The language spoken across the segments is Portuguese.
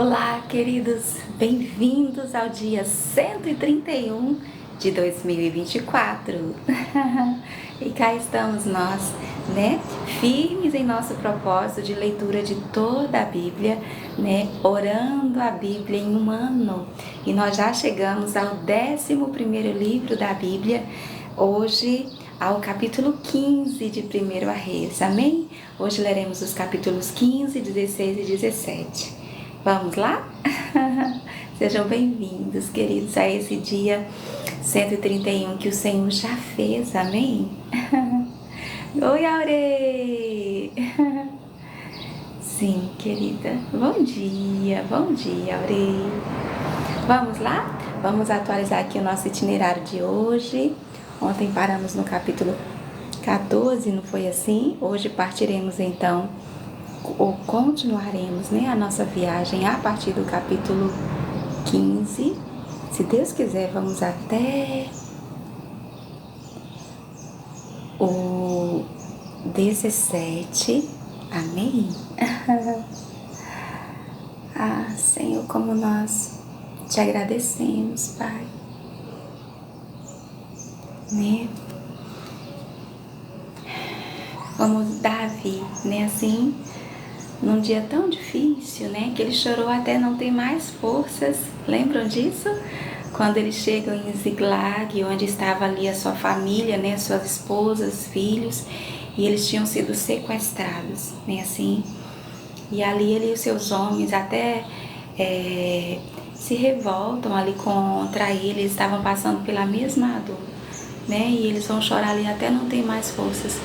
Olá, queridos, bem-vindos ao dia 131 de 2024. E cá estamos nós, firmes em nosso propósito de leitura de toda a Bíblia, orando a Bíblia em um ano. E nós já chegamos ao 11º livro da Bíblia, hoje ao capítulo 15 de 1 Reis, amém? Hoje leremos os capítulos 15, 16 e 17. Vamos lá? Sejam bem-vindos, queridos, a esse dia 131 que o Senhor já fez, amém? Oi, Aure! Sim, querida, bom dia, Aure! Vamos lá? Vamos atualizar aqui o nosso itinerário de hoje. Ontem paramos no capítulo 14, não foi assim? Hoje partiremos então, ou continuaremos, a nossa viagem a partir do capítulo 15. Se Deus quiser, vamos até o 17. Amém? Ah, Senhor, como nós te agradecemos, Pai. Como Davi, assim, num dia tão difícil, que ele chorou até não ter mais forças. Lembram disso? Quando eles chegam em Ziklag, onde estava ali a sua família, suas esposas, filhos, e eles tinham sido sequestrados, assim. E ali ele e os seus homens até se revoltam ali contra ele, eles estavam passando pela mesma dor, e eles vão chorar ali até não ter mais forças.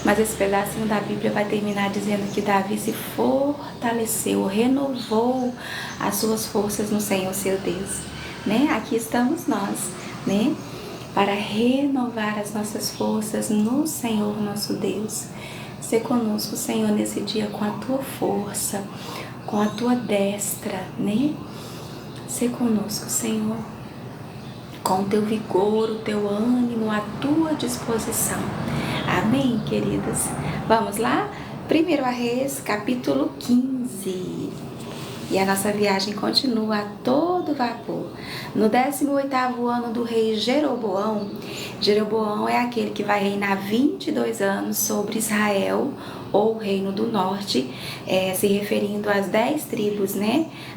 Mas esse pedacinho da Bíblia vai terminar dizendo que Davi se fortaleceu, renovou as suas forças no Senhor, seu Deus. Aqui estamos nós, para renovar as nossas forças no Senhor, nosso Deus. Sê conosco, Senhor, nesse dia com a tua força, com a tua destra, Sê conosco, Senhor, com o teu vigor, o teu ânimo, a tua disposição. Amém, queridas? Vamos lá? 1 Reis, capítulo 15. E a nossa viagem continua a todo vapor. No 18º ano do rei Jeroboão, Jeroboão é aquele que vai reinar 22 anos sobre Israel, ou Reino do Norte, se referindo às 10 tribos,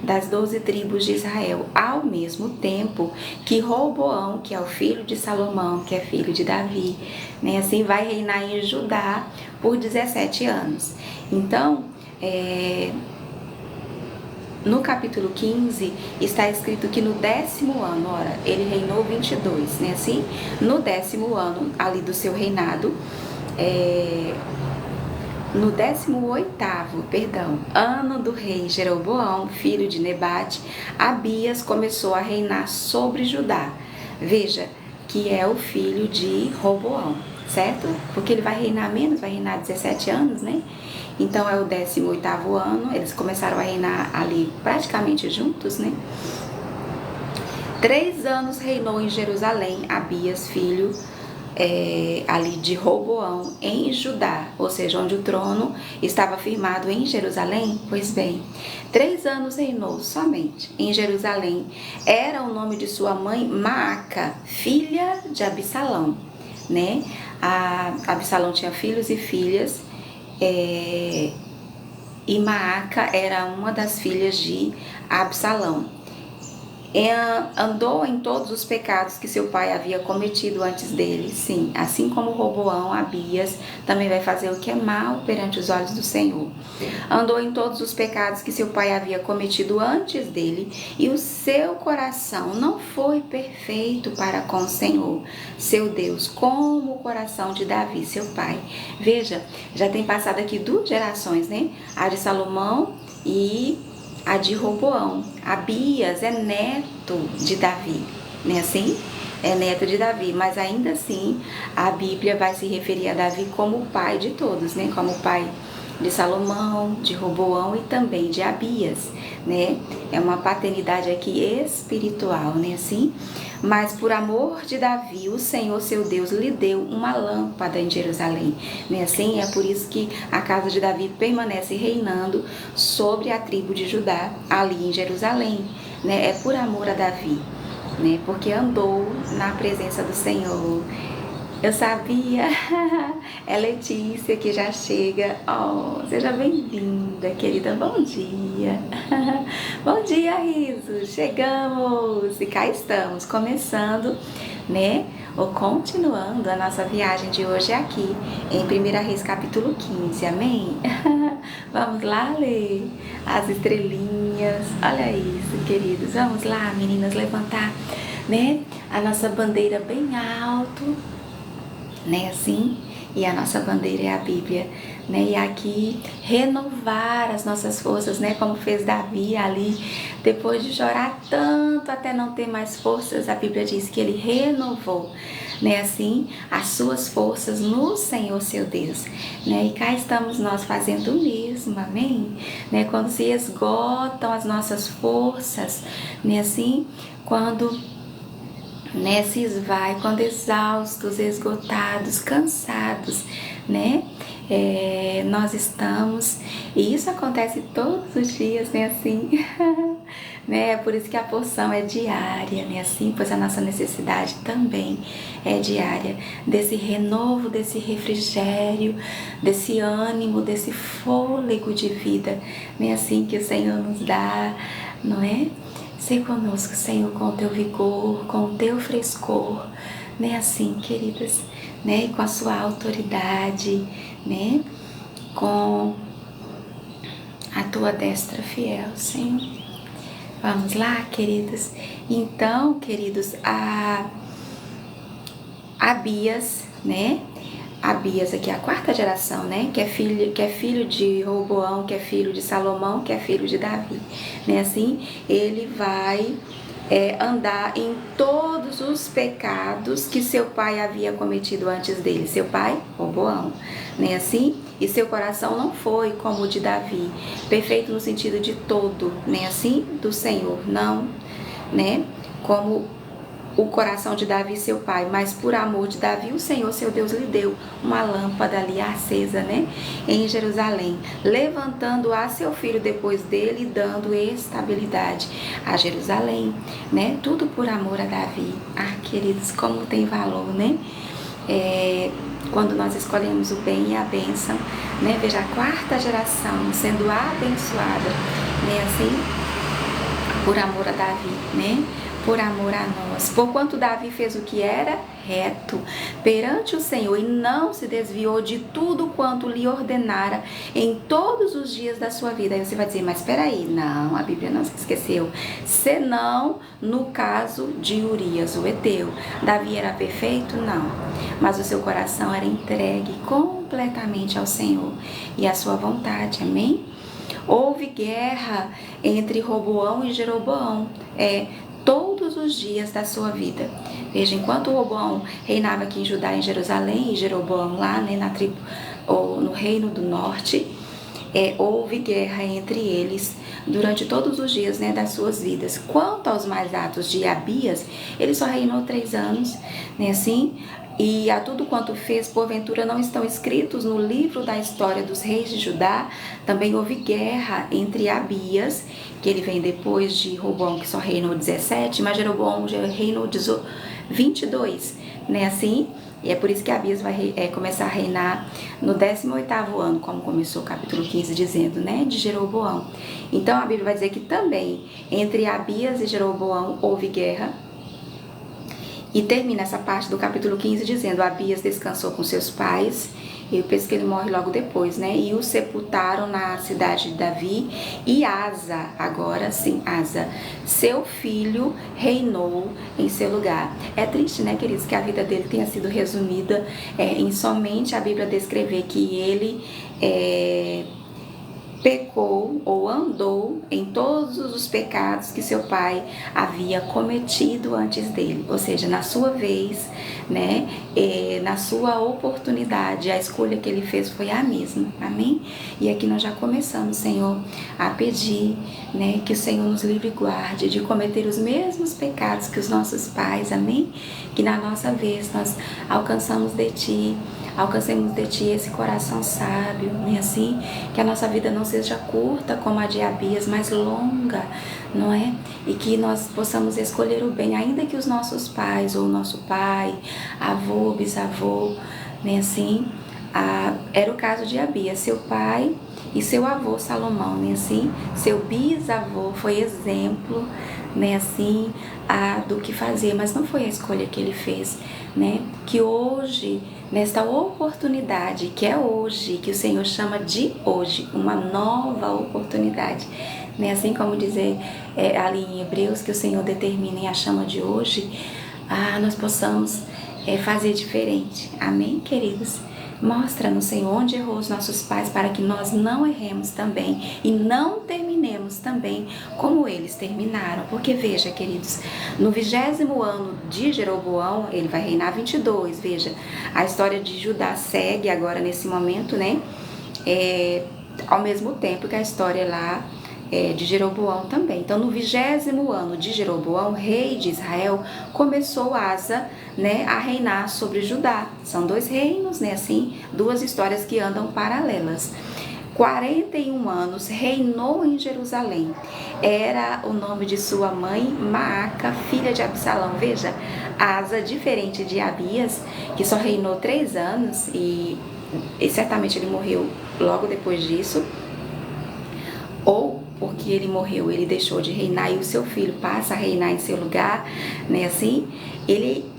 das 12 tribos de Israel, ao mesmo tempo que Roboão, que é o filho de Salomão, que é filho de Davi, assim vai reinar em Judá por 17 anos. Então, no capítulo 15 está escrito que no 10º ano, ele reinou 22, assim? No 10º ano ali do seu reinado, no 18º, ano do rei Jeroboão, filho de Nebate, Abias começou a reinar sobre Judá. Veja que é o filho de Roboão, certo? Porque ele vai reinar menos, vai reinar 17 anos, Então é o 18º ano, eles começaram a reinar ali praticamente juntos, 3 anos reinou em Jerusalém Abias, filho ali de Roboão, em Judá, ou seja, onde o trono estava firmado em Jerusalém. Pois bem, 3 anos reinou somente em Jerusalém. Era o nome de sua mãe Maaca, filha de Absalão, Absalão tinha filhos e filhas, e Maaca era uma das filhas de Absalão. Andou em todos os pecados que seu pai havia cometido antes dele, sim, assim como Roboão, Abias também vai fazer o que é mal perante os olhos do Senhor. Andou em todos os pecados que seu pai havia cometido antes dele, e o seu coração não foi perfeito para com o Senhor, seu Deus, como o coração de Davi, seu pai. Veja, já tem passado aqui 2 gerações, A de Salomão e a de Roboão. Abias é neto de Davi, assim? É neto de Davi, mas ainda assim a Bíblia vai se referir a Davi como o pai de todos, como o pai de Salomão, de Roboão e também de Abias, né? É uma paternidade aqui espiritual, né, assim? Mas por amor de Davi, o Senhor seu Deus lhe deu uma lâmpada em Jerusalém, né? Assim, é por isso que a casa de Davi permanece reinando sobre a tribo de Judá ali em Jerusalém, né? É por amor a Davi, né? Porque andou na presença do Senhor. Eu sabia. É Letícia que já chega. Oh, seja bem-vinda, querida. Bom dia. Bom dia, Riso. Chegamos e cá estamos, começando, né? Ou continuando a nossa viagem de hoje aqui em 1 Reis capítulo 15. Amém? Vamos lá ler as estrelinhas. Olha isso, queridos. Vamos lá, meninas, levantar, né? A nossa bandeira bem alto, né, assim, e a nossa bandeira é a Bíblia, né, e aqui renovar as nossas forças, né, como fez Davi ali, depois de chorar tanto até não ter mais forças, a Bíblia diz que ele renovou, né, assim, as suas forças no Senhor seu Deus, né, e cá estamos nós fazendo o mesmo, amém, né, quando se esgotam as nossas forças, né, assim, quando, né, se esvai, quando exaustos, esgotados, cansados, né, nós estamos, e isso acontece todos os dias, né, assim, né, por isso que a porção é diária, né, assim, pois a nossa necessidade também é diária, desse renovo, desse refrigério, desse ânimo, desse fôlego de vida, né, assim, que o Senhor nos dá, não é? Ser conosco, Senhor, com o teu vigor, com o teu frescor, né, assim, queridas, né, e com a sua autoridade, né, com a tua destra fiel, Senhor. Vamos lá, queridas? Então, queridos, Abias, né, Abias aqui, a quarta geração, né, que é filho de Roboão, que é filho de Salomão, que é filho de Davi, né, assim, ele vai andar em todos os pecados que seu pai havia cometido antes dele, seu pai, Roboão, né, assim, e seu coração não foi como o de Davi, perfeito no sentido de todo, né, assim, do Senhor, não, né, como o coração de Davi, seu pai, mas por amor de Davi, o Senhor, seu Deus, lhe deu uma lâmpada ali acesa, né, em Jerusalém, levantando a seu filho depois dele e dando estabilidade a Jerusalém, né, tudo por amor a Davi. Ah, queridos, como tem valor, né, quando nós escolhemos o bem e a bênção, né, veja, a quarta geração sendo abençoada, né, assim, por amor a Davi, né, por amor a nós, porquanto Davi fez o que era reto perante o Senhor e não se desviou de tudo quanto lhe ordenara em todos os dias da sua vida. Aí você vai dizer, mas espera aí, não, a Bíblia não se esqueceu, senão no caso de Urias, o heteu. Davi era perfeito? Não, mas o seu coração era entregue completamente ao Senhor e à sua vontade, amém? Houve guerra entre Roboão e Jeroboão, todos os dias da sua vida. Veja, enquanto Roboão reinava aqui em Judá, em Jerusalém, e Jeroboão lá, né, na tribo, ou no reino do norte, houve guerra entre eles durante todos os dias, né, das suas vidas. Quanto aos mais atos de Abias, ele só reinou 3 anos, né, assim, e a tudo quanto fez, porventura, não estão escritos no livro da história dos reis de Judá. Também houve guerra entre Abias, que ele vem depois de Roboão, que só reinou 17, mas Jeroboão já reinou 22, né, assim, e é por isso que Abias vai começar a reinar no 18º ano, como começou o capítulo 15 dizendo, né, de Jeroboão. Então a Bíblia vai dizer que também entre Abias e Jeroboão houve guerra. E termina essa parte do capítulo 15 dizendo, Abias descansou com seus pais, eu penso que ele morre logo depois, né? E o sepultaram na cidade de Davi, e Asa, agora sim, Asa, seu filho, reinou em seu lugar. É triste, né, queridos, que a vida dele tenha sido resumida em somente a Bíblia descrever que ele pecou ou andou em todos os pecados que seu pai havia cometido antes dele, ou seja, na sua vez, né, na sua oportunidade, a escolha que ele fez foi a mesma, amém? E aqui nós já começamos, Senhor, a pedir, né, que o Senhor nos livre e guarde de cometer os mesmos pecados que os nossos pais, amém? Que na nossa vez nós alcançamos de Ti esse coração sábio, né? Assim, que a nossa vida não seja curta como a de Abias, mas longa, não é? E que nós possamos escolher o bem, ainda que os nossos pais, ou nosso pai, avô, bisavô, né? Assim, era o caso de Abias, seu pai e seu avô Salomão, né? Assim, seu bisavô foi exemplo, né? Assim, do que fazer, mas não foi a escolha que ele fez, né? Que hoje, nesta oportunidade, que é hoje, que o Senhor chama de hoje, uma nova oportunidade, né? Assim como dizer ali em Hebreus, que o Senhor determina e a chama de hoje, nós possamos fazer diferente, amém, queridos? Mostra-nos, Senhor, onde errou os nossos pais, para que nós não erremos também e não terminemos também como eles terminaram. Porque veja, queridos, no 20º ano de Jeroboão, ele vai reinar 22, veja, a história de Judá segue agora nesse momento, né, ao mesmo tempo que a história lá de Jeroboão também. Então, no 20º ano de Jeroboão, rei de Israel, começou Asa, né, a reinar sobre Judá. São dois reinos, né, assim, duas histórias que andam paralelas. 41 anos reinou em Jerusalém. Era o nome de sua mãe, Maaca, filha de Absalão. Veja, Asa, diferente de Abias, que só reinou 3 anos e certamente ele morreu logo depois disso, ou porque ele morreu, ele deixou de reinar e o seu filho passa a reinar em seu lugar, né, assim,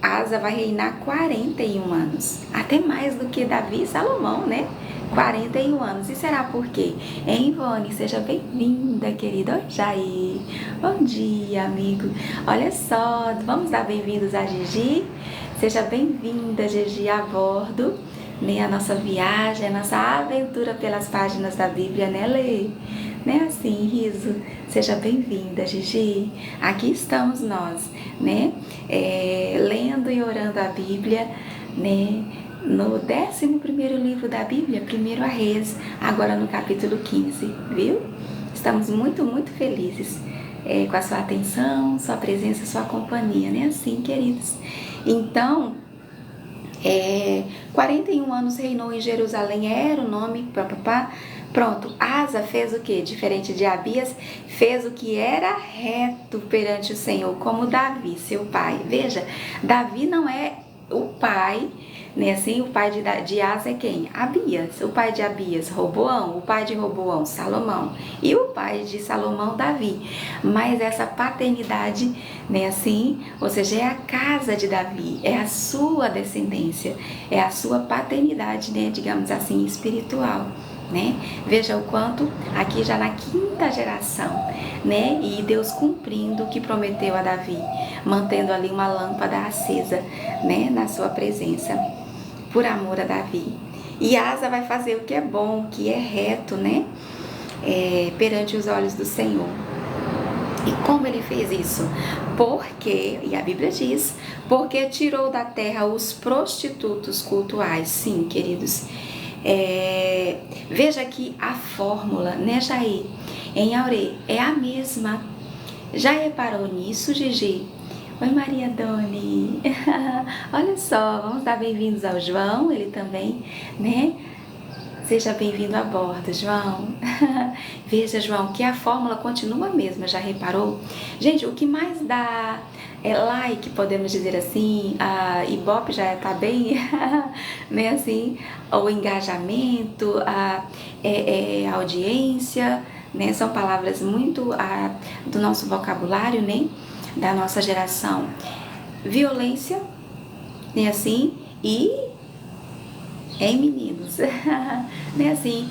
Asa vai reinar 41 anos, até mais do que Davi e Salomão, né, 41 anos, e será por quê? Ivone, seja bem-vinda, querida. Oi, Jair, bom dia, amigo, olha só, vamos dar bem-vindos a Gigi, seja bem-vinda, Gigi, a bordo, né, a nossa viagem, a nossa aventura pelas páginas da Bíblia, né, Lê? Né, assim, riso, seja bem-vinda, Gigi, aqui estamos nós, né, lendo e orando a Bíblia, né, no 11º livro da Bíblia, 1 Reis, agora no capítulo 15, viu? Estamos muito, muito felizes com a sua atenção, sua presença, sua companhia, né, assim, queridos. Então, 41 anos reinou em Jerusalém, era o nome, pronto, Asa fez o que? Diferente de Abias, fez o que era reto perante o Senhor, como Davi, seu pai. Veja, Davi não é o pai, né? Assim, o pai de Asa é quem? Abias. O pai de Abias, Roboão. O pai de Roboão, Salomão. E o pai de Salomão, Davi. Mas essa paternidade, né? Assim, ou seja, é a casa de Davi, é a sua descendência, é a sua paternidade, né? Digamos assim, espiritual. Né? Veja o quanto aqui já na 5ª geração, né? E Deus cumprindo o que prometeu a Davi, mantendo ali uma lâmpada acesa, né? Na sua presença, por amor a Davi. E Asa vai fazer o que é bom, o que é reto, né? Perante os olhos do Senhor. E como ele fez isso? Porque, e a Bíblia diz, porque tirou da terra os prostitutos cultuais. Sim, queridos. Veja aqui a fórmula, né, Jair? Em Aurê é a mesma. Já reparou nisso, Gigi? Oi, Maria Doni. Olha só, vamos dar bem-vindos ao João, ele também, né? Seja bem-vindo a bordo, João. Veja, João, que a fórmula continua a mesma, já reparou? Gente, o que mais dá like, podemos dizer assim, a Ibope já está bem, né, assim, o engajamento, a audiência, né, são palavras muito do nosso vocabulário, né, da nossa geração. Violência, né, assim, e meninos, né, assim,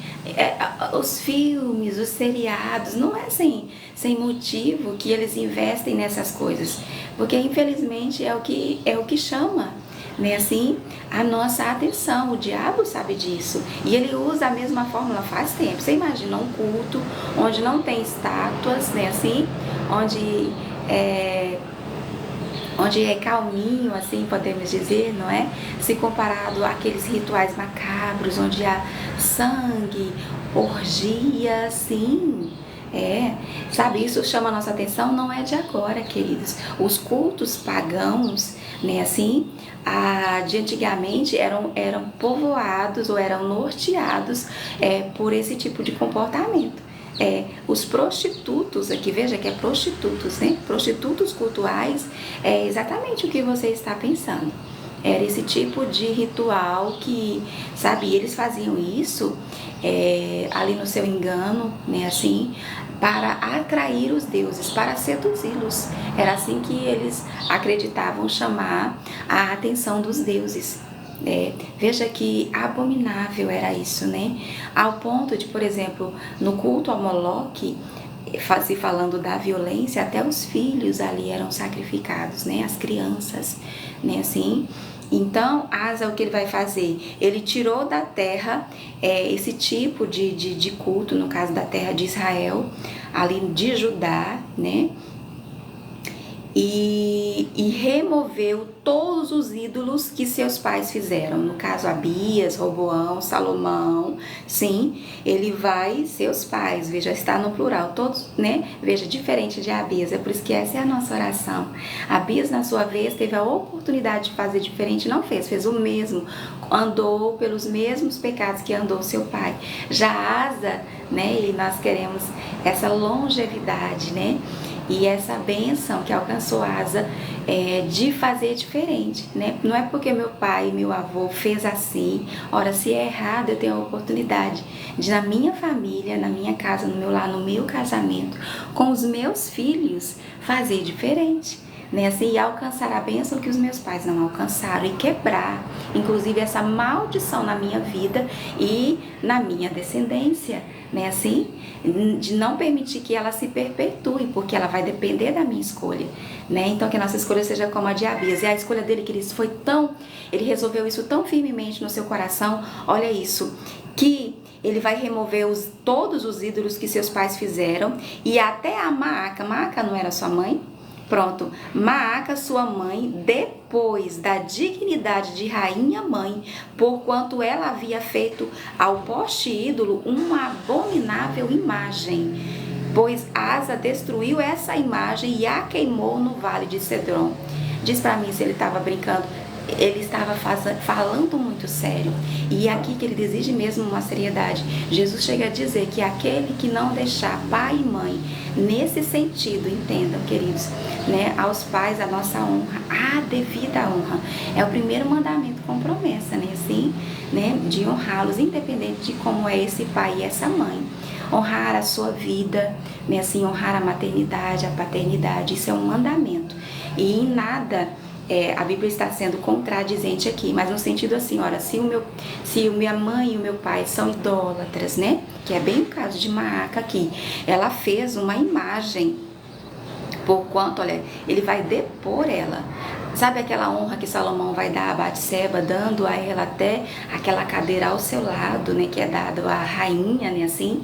os filmes, os seriados, não é assim, sem motivo que eles investem nessas coisas, porque infelizmente é o que chama, né, assim, a nossa atenção. O diabo sabe disso e ele usa a mesma fórmula faz tempo. Você imagina um culto onde não tem estátuas, né, assim, onde é calminho, assim podemos dizer, não é? Se comparado àqueles rituais macabros, onde há sangue, orgia, sim. Sabe, isso chama a nossa atenção, não é de agora, queridos. Os cultos pagãos, né, assim, de antigamente eram povoados ou eram norteados por esse tipo de comportamento. Os prostitutos, aqui veja que é prostitutos, né? Prostitutos cultuais é exatamente o que você está pensando. Era esse tipo de ritual que, sabe, eles faziam isso ali no seu engano, né, assim, para atrair os deuses, para seduzi-los. Era assim que eles acreditavam chamar a atenção dos deuses. Veja que abominável era isso, né? Ao ponto de, por exemplo, no culto ao Moloque, se falando da violência, até os filhos ali eram sacrificados, né? As crianças, né? Assim. Então, Asa, o que ele vai fazer? Ele tirou da terra esse tipo de culto, no caso da terra de Israel, ali de Judá, né? E removeu todos os ídolos que seus pais fizeram. No caso, Abias, Roboão, Salomão, sim, ele vai, seus pais, veja, está no plural, todos, né? Veja, diferente de Abias, é por isso que essa é a nossa oração. Abias, na sua vez, teve a oportunidade de fazer diferente, não fez o mesmo, andou pelos mesmos pecados que andou seu pai. Já Asa, né, e nós queremos essa longevidade, né? E essa bênção que alcançou Asa de fazer diferente, né? Não é porque meu pai e meu avô fez assim. Ora, se é errado, eu tenho a oportunidade de, na minha família, na minha casa, no meu lar, no meu casamento, com os meus filhos, fazer diferente, né? Assim, e alcançar a bênção que os meus pais não alcançaram e quebrar, inclusive, essa maldição na minha vida e na minha descendência, né? Assim, de não permitir que ela se perpetue, porque ela vai depender da minha escolha, né? Então, que a nossa escolha seja como a de Abias. E a escolha dele, queridos, foi ele resolveu isso tão firmemente no seu coração, olha isso, que ele vai remover todos os ídolos que seus pais fizeram, e até a Maaca não era sua mãe? Pronto, Maaca, sua mãe, depois da dignidade de rainha mãe, porquanto ela havia feito ao poste ídolo uma abominável imagem, pois Asa destruiu essa imagem e a queimou no vale de Cedron. Diz pra mim se ele estava brincando. Ele estava falando muito sério. E aqui que ele exige mesmo uma seriedade. Jesus chega a dizer que aquele que não deixar pai e mãe, nesse sentido, entendam, queridos, né, aos pais a nossa honra, a devida honra, é o primeiro mandamento com promessa, né, assim, né, de honrá-los, independente de como é esse pai e essa mãe. Honrar a sua vida, né, assim, honrar a maternidade, a paternidade, isso é um mandamento. E em nada a Bíblia está sendo contradizente aqui, mas no sentido assim, olha, se minha mãe e o meu pai são idólatras, né? Que é bem o caso de Maaca aqui. Ela fez uma imagem, porquanto, olha, ele vai depor ela. Sabe aquela honra que Salomão vai dar a Batseba, dando a ela até aquela cadeira ao seu lado, né? Que é dado à rainha, né? Assim.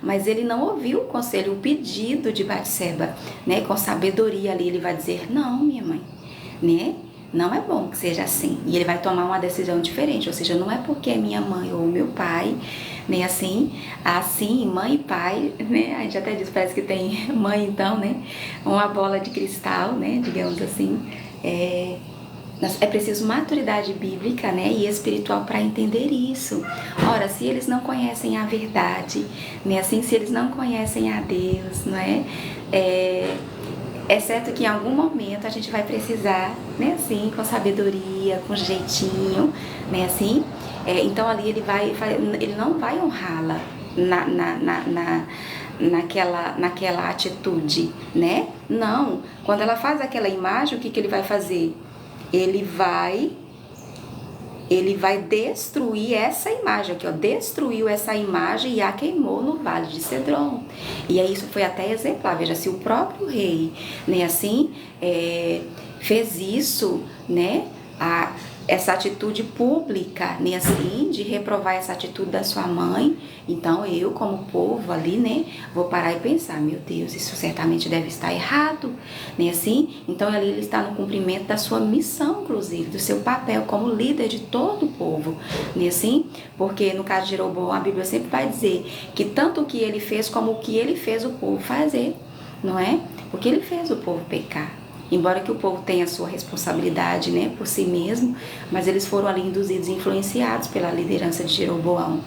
Mas ele não ouviu o conselho, o pedido de Batseba, né? Com sabedoria ali, ele vai dizer, não, minha mãe, né? Não é bom que seja assim. E ele vai tomar uma decisão diferente, ou seja, não é porque é minha mãe ou meu pai, né? Assim, mãe e pai, né? A gente até diz, parece que tem mãe então, né? Uma bola de cristal, né? Digamos assim. É preciso maturidade bíblica, né, e espiritual para entender isso. Ora, se eles não conhecem a verdade, né, assim, se eles não conhecem a Deus, não é? É certo que em algum momento a gente vai precisar, né, assim, com sabedoria, com jeitinho, né, assim. Então ali ele não vai honrá-la naquela atitude, né? Não. Quando ela faz aquela imagem, o que ele vai fazer? Ele vai destruir essa imagem aqui, ó, destruiu essa imagem e a queimou no vale de Cedron. E aí isso foi até exemplar, veja, se o próprio rei, né, assim, fez isso, né, essa atitude pública, né, assim, de reprovar essa atitude da sua mãe. Então eu, como povo ali, né, vou parar e pensar, meu Deus, isso certamente deve estar errado, né, assim. Então ali ele está no cumprimento da sua missão, inclusive, do seu papel como líder de todo o povo, né, assim. Porque no caso de Jeroboão, a Bíblia sempre vai dizer que tanto o que ele fez como o que ele fez o povo fazer, não é? Porque ele fez o povo pecar. Embora que o povo tenha a sua responsabilidade, né, por si mesmo, mas eles foram ali induzidos e influenciados pela liderança de Jeroboão.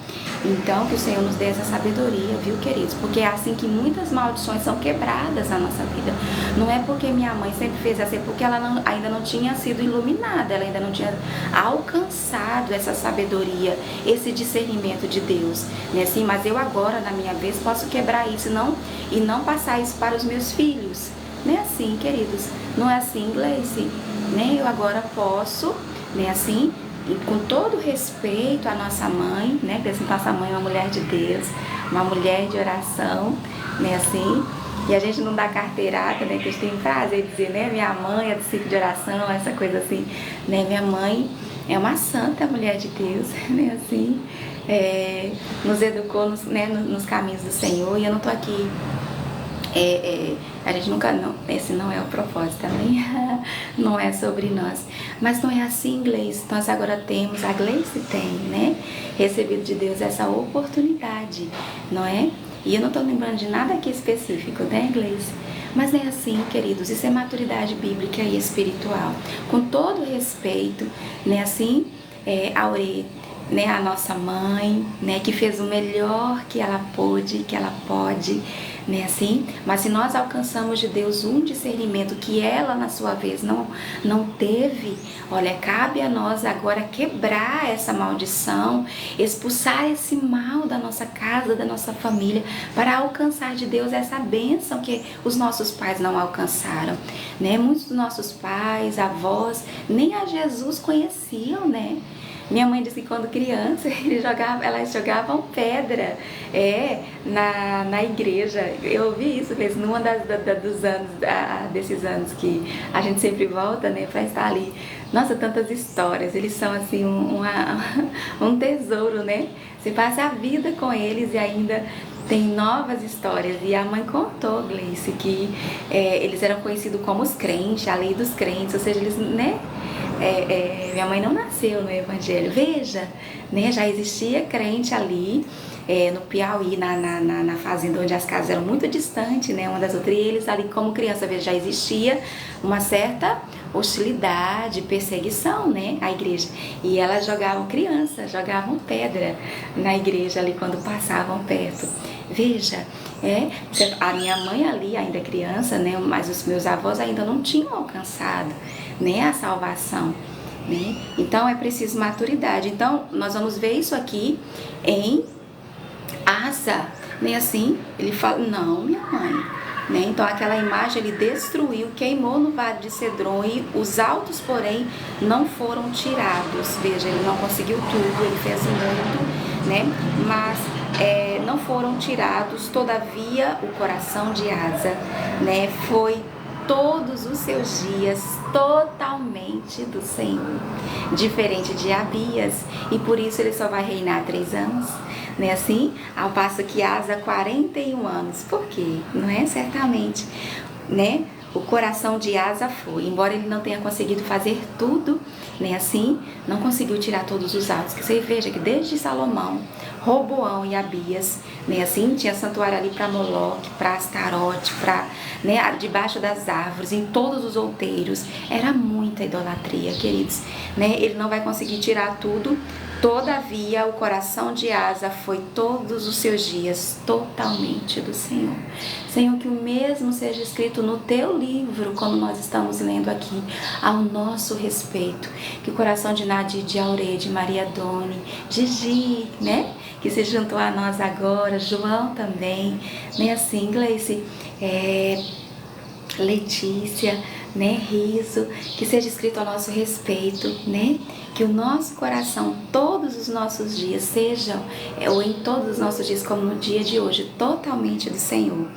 Então, que o Senhor nos dê essa sabedoria, viu, queridos? Porque é assim que muitas maldições são quebradas na nossa vida. Não é porque minha mãe sempre fez assim, é porque ela ainda não tinha sido iluminada, ela ainda não tinha alcançado essa sabedoria, esse discernimento de Deus, né? Assim, mas eu agora, na minha vez, posso quebrar isso e não passar isso para os meus filhos. Não é assim, queridos, não é assim, Gleice, né? Eu agora posso, né, assim, e com todo respeito à nossa mãe, né? Porque assim, nossa mãe é uma mulher de Deus, uma mulher de oração, né, assim, e a gente não dá carteirada, né? Que a gente tem prazer de dizer, né? Minha mãe é do ciclo de oração, essa coisa assim, né? Minha mãe é uma santa mulher de Deus, né, assim, nos educou nos caminhos do Senhor, e eu não tô aqui. A gente nunca, não, esse não é o propósito também, não é sobre nós, mas não é assim, Gleice. Nós agora temos, a Gleice tem, né, recebido de Deus essa oportunidade, não é? E eu não estou lembrando de nada aqui específico, né, Gleice? Mas não é assim, queridos, isso é maturidade bíblica e espiritual, com todo respeito, né, assim, Aure, né, a nossa mãe, né, que fez o melhor que ela pôde, que ela pode, né, assim, mas se nós alcançamos de Deus um discernimento que ela, na sua vez, não teve, olha, cabe a nós agora quebrar essa maldição, expulsar esse mal da nossa casa, da nossa família, para alcançar de Deus essa bênção que os nossos pais não alcançaram, né? Muitos dos nossos pais, avós, nem a Jesus conheciam, né? Minha mãe disse que quando criança elas jogavam pedra na igreja. Eu ouvi isso mesmo numa desses anos que a gente sempre volta, né, para estar ali. Nossa, tantas histórias, eles são assim um tesouro, né? Você passa a vida com eles e ainda tem novas histórias. E a mãe contou, Gleice, que eles eram conhecidos como os crentes, a lei dos crentes, ou seja, eles, né? Minha mãe não nasceu no Evangelho, veja, né? Já existia crente ali no Piauí, na fazenda onde as casas eram muito distantes, né, uma das outras, e eles ali como criança, veja, já existia uma certa hostilidade, perseguição, né, à igreja, e elas jogavam pedra na igreja ali quando passavam perto. Veja, a minha mãe ali ainda criança, né, mas os meus avós ainda não tinham alcançado, né, a salvação, né? Então é preciso maturidade. Então nós vamos ver isso aqui em Asa, né? Assim, ele fala, não, minha mãe, né? Então aquela imagem ele destruiu, queimou no vale de Cedron, e os altos, porém, não foram tirados. Veja, ele não conseguiu tudo, ele fez muito, né? Mas não foram tirados. Todavia o coração de Asa, né, foi todos os seus dias totalmente do Senhor, diferente de Abias, e por isso ele só vai reinar 3 anos, né, assim, ao passo que Asa 41 anos. Por quê? Não é? Certamente, né? O coração de Asa foi, embora ele não tenha conseguido fazer tudo, né, assim, não conseguiu tirar todos os altos, que você veja que desde Salomão, Roboão e Abias, né, assim, tinha santuário ali para Moloque, para Astarote, para, né, debaixo das árvores, em todos os outeiros, era muita idolatria, queridos, né, ele não vai conseguir tirar tudo. Todavia, o coração de Asa foi todos os seus dias totalmente do Senhor. Senhor, que o mesmo seja escrito no teu livro, como nós estamos lendo aqui, ao nosso respeito. Que o coração de Nadir, de Aure, de Maria Doni, Gigi, né, que se juntou a nós agora, João também, né, assim, Gleice, Letícia, né, Riso, que seja escrito a nosso respeito, né, que o nosso coração, todos os nossos dias sejam, ou em todos os nossos dias, como no dia de hoje, totalmente do Senhor.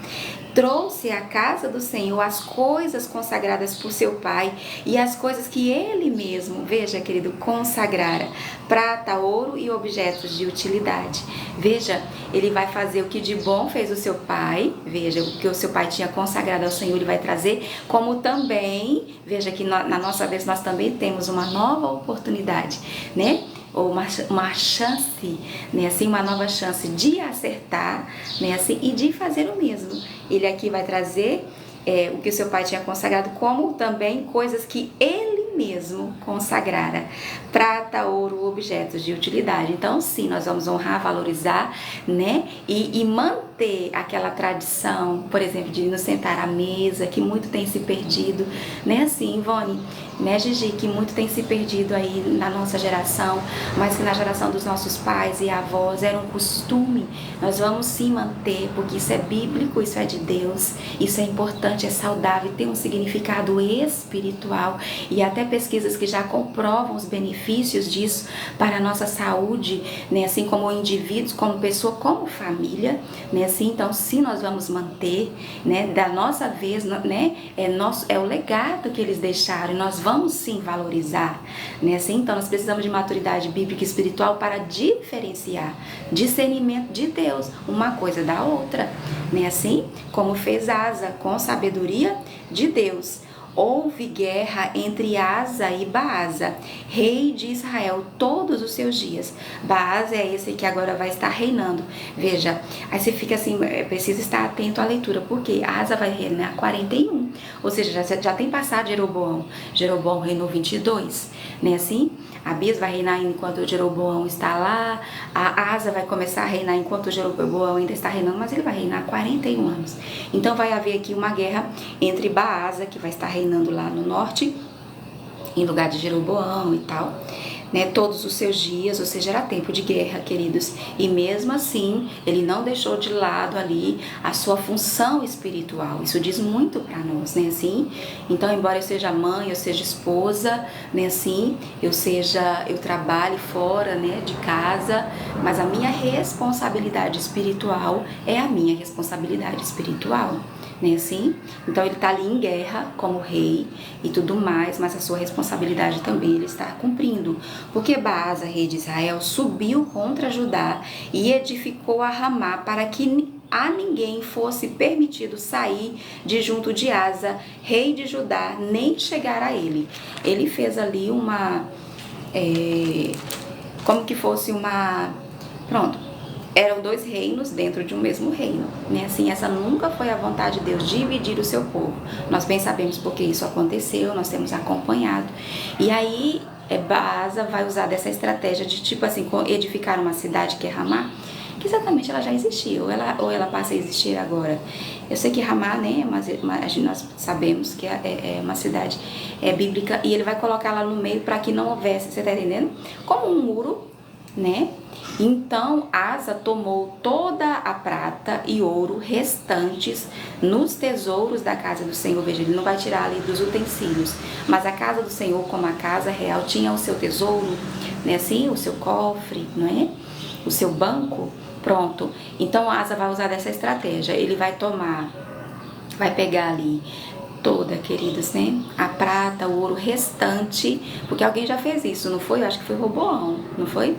trouxe à casa do Senhor as coisas consagradas por seu pai e as coisas que ele mesmo, veja querido, consagrara, prata, ouro e objetos de utilidade. Veja, ele vai fazer o que de bom fez o seu pai, veja, o que o seu pai tinha consagrado ao Senhor, ele vai trazer, como também, veja que na nossa vez nós também temos uma nova oportunidade, né? Ou uma chance, né, assim, uma nova chance de acertar, né, assim, e de fazer o mesmo. Ele aqui vai trazer o que o seu pai tinha consagrado, como também coisas que ele mesmo consagrara, prata, ouro, objetos de utilidade. Então, sim, nós vamos honrar, valorizar, né, e manter aquela tradição, por exemplo, de nos sentar à mesa, que muito tem se perdido, né, assim, Ivone, né, Gigi, que muito tem se perdido aí na nossa geração, mas que na geração dos nossos pais e avós era um costume. Nós vamos sim manter, porque isso é bíblico, isso é de Deus, isso é importante, é saudável, tem um significado espiritual e até pesquisas que já comprovam os benefícios disso para a nossa saúde, né, assim como indivíduos, como pessoa, como família, né, assim, então sim, nós vamos manter, né, da nossa vez, né, é o legado que eles deixaram e nós vamos sim valorizar, né, assim, então nós precisamos de maturidade bíblica e espiritual para diferenciar, discernimento de Deus, uma coisa da outra, né, assim, como fez Asa, com sabedoria de Deus. Houve guerra entre Asa e Baasa, rei de Israel, todos os seus dias. Baasa é esse que agora vai estar reinando. Veja, aí você fica assim, precisa estar atento à leitura, porque Asa vai reinar 41, ou seja, já tem passado Jeroboão. Jeroboão reinou 22, né, assim? Abias vai reinar enquanto Jeroboão está lá, a Asa vai começar a reinar enquanto Jeroboão ainda está reinando, mas ele vai reinar 41 anos. Então vai haver aqui uma guerra entre Baasa, que vai estar reinando lá no norte, em lugar de Jeroboão e tal, né, todos os seus dias, ou seja, era tempo de guerra, queridos, e mesmo assim, ele não deixou de lado ali a sua função espiritual, isso diz muito para nós, né, assim, então, embora eu seja mãe, eu seja esposa, né, assim, eu trabalhe fora, né, de casa, mas a minha responsabilidade espiritual é a minha responsabilidade espiritual, né, assim, então ele está ali em guerra como rei e tudo mais, mas a sua responsabilidade também ele está cumprindo, porque Baasa, rei de Israel, subiu contra Judá e edificou a Ramá para que a ninguém fosse permitido sair de junto de Asa, rei de Judá, nem chegar a ele. Ele fez ali como que fosse pronto, eram dois reinos dentro de um mesmo reino, né? Assim, essa nunca foi a vontade de Deus, dividir o seu povo. Nós bem sabemos porque isso aconteceu, nós temos acompanhado. E aí, Baasa vai usar dessa estratégia de, tipo assim, edificar uma cidade que é Ramá, que exatamente ela já existia, ou ela passa a existir agora. Eu sei que Ramá, né, mas nós sabemos que é uma cidade bíblica, e ele vai colocar lá no meio para que não houvesse, você tá entendendo? Como um muro, né? Então Asa tomou toda a prata e ouro restantes nos tesouros da casa do Senhor. Veja, ele não vai tirar ali dos utensílios, mas a casa do Senhor, como a casa real, tinha o seu tesouro, né, assim, o seu cofre, não é? O seu banco, pronto. Então Asa vai usar dessa estratégia, ele vai pegar ali toda, queridos, né, a prata, o ouro restante, porque alguém já fez isso, não foi? Eu acho que foi Roboão, não foi?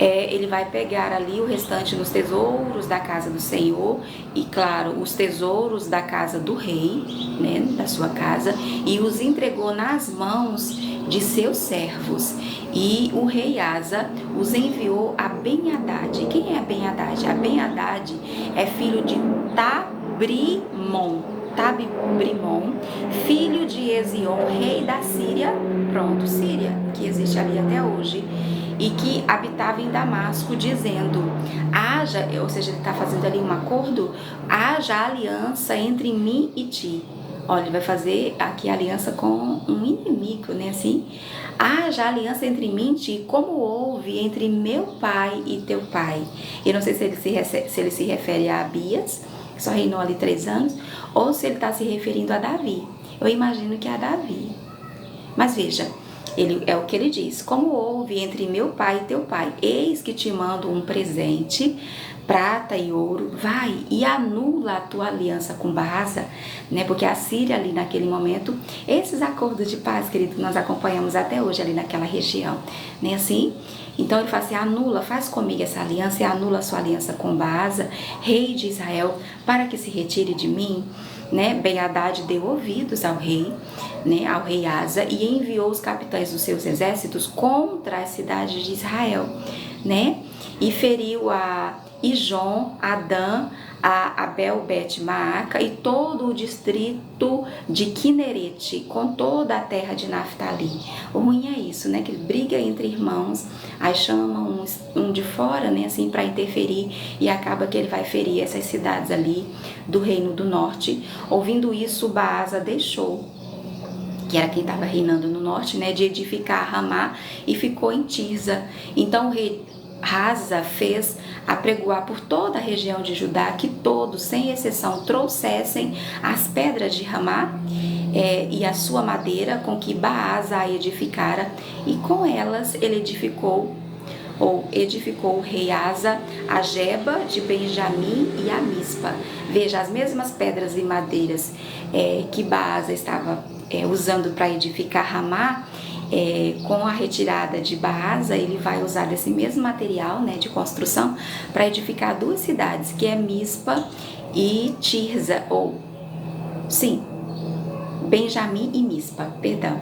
Ele vai pegar ali o restante nos tesouros da casa do Senhor e, claro, os tesouros da casa do rei, né, da sua casa, e os entregou nas mãos de seus servos. E o rei Asa os enviou a Ben-Hadad. Quem é Ben-Hadad? A Ben-Hadad é filho de Tabrimon, filho de Ezion, rei da Síria, pronto, Síria, que existe ali até hoje, e que habitava em Damasco, dizendo, ou seja, ele está fazendo ali um acordo, haja aliança entre mim e ti. Olha, ele vai fazer aqui aliança com um inimigo, né, assim, haja aliança entre mim e ti, como houve entre meu pai e teu pai. Eu não sei se ele se refere a Abias, que só reinou ali 3 anos, ou se ele está se referindo a Davi. Eu imagino que é a Davi. Mas veja, É o que ele diz: como houve entre meu pai e teu pai, eis que te mando um presente, prata e ouro, vai e anula a tua aliança com Baasa, né? Porque a Síria ali naquele momento, esses acordos de paz, querido, que nós acompanhamos até hoje ali naquela região, né? Assim, então ele fala assim: anula, faz comigo essa aliança e anula a sua aliança com Baasa, rei de Israel, para que se retire de mim, né? Ben-Hadad deu ouvidos ao rei, né? Ao rei Asa, e enviou os capitães dos seus exércitos contra as cidades de Israel, né? E feriu a Ijon, a Dan, a Abel-Bet-Maaca e todo o distrito de Quinerete, com toda a terra de Naftali. O ruim é isso, né? Que ele briga entre irmãos, aí chama um de fora, né? Assim, para interferir, e acaba que ele vai ferir essas cidades ali do reino do norte. Ouvindo isso, Baasa deixou, que era quem estava reinando no norte, né? De edificar Ramá e ficou em Tirza. Então o rei Asa fez apregoar por toda a região de Judá que todos, sem exceção, trouxessem as pedras de Ramá e a sua madeira com que Baasa a edificara, e com elas ele edificou o rei Asa a Geba de Benjamim e a Mispa. Veja, as mesmas pedras e madeiras que Baasa estava usando para edificar Ramá, com a retirada de Baasa, ele vai usar desse mesmo material, né, de construção para edificar duas cidades, que é Mispa e Tirza, Benjamim e Mispa, perdão.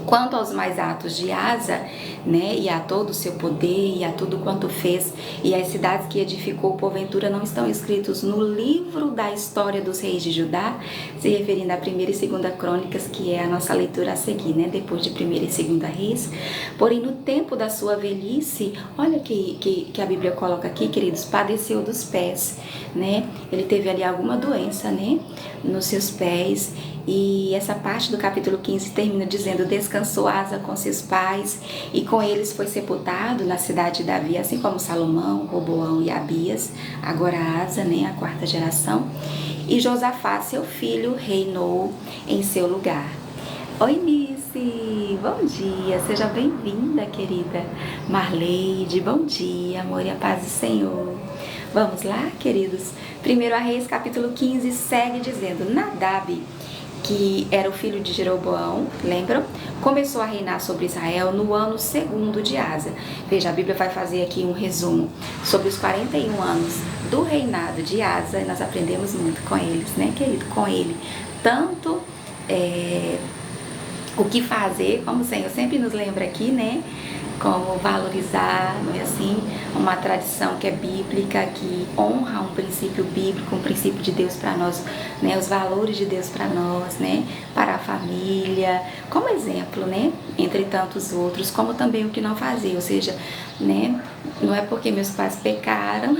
Quanto aos mais atos de Asa, né, e a todo o seu poder, e a tudo quanto fez, e as cidades que edificou, porventura não estão escritos no livro da história dos reis de Judá, se referindo a 1ª e 2ª Crônicas, que é a nossa leitura a seguir, né, depois de 1ª e 2ª Reis. Porém, no tempo da sua velhice, olha que a Bíblia coloca aqui, queridos, padeceu dos pés, né, ele teve ali alguma doença, né, nos seus pés. E essa parte do capítulo 15 termina dizendo: descansou Asa com seus pais, e com eles foi sepultado na cidade de Davi, assim como Salomão, Roboão e Abias, agora Asa, né, a 4ª geração. E Josafá, seu filho, reinou em seu lugar. Oi, Nice! Bom dia! Seja bem-vinda, querida Marleide. Bom dia, amor e a paz do Senhor. Vamos lá, queridos? 1 Reis, capítulo 15, segue dizendo: Nadab, que era o filho de Jeroboão, lembram? Começou a reinar sobre Israel no ano 2º de Asa. Veja, a Bíblia vai fazer aqui um resumo sobre os 41 anos do reinado de Asa, e nós aprendemos muito com eles, né, querido? Com ele, tanto o que fazer, como o Senhor sempre nos lembra aqui, né? Como valorizar, não é assim? Uma tradição que é bíblica, que honra um princípio bíblico, um princípio de Deus para nós, né? Os valores de Deus para nós, né? Para a família, como exemplo, né? Entre tantos outros, como também o que não fazer, ou seja, né? Não é porque meus pais pecaram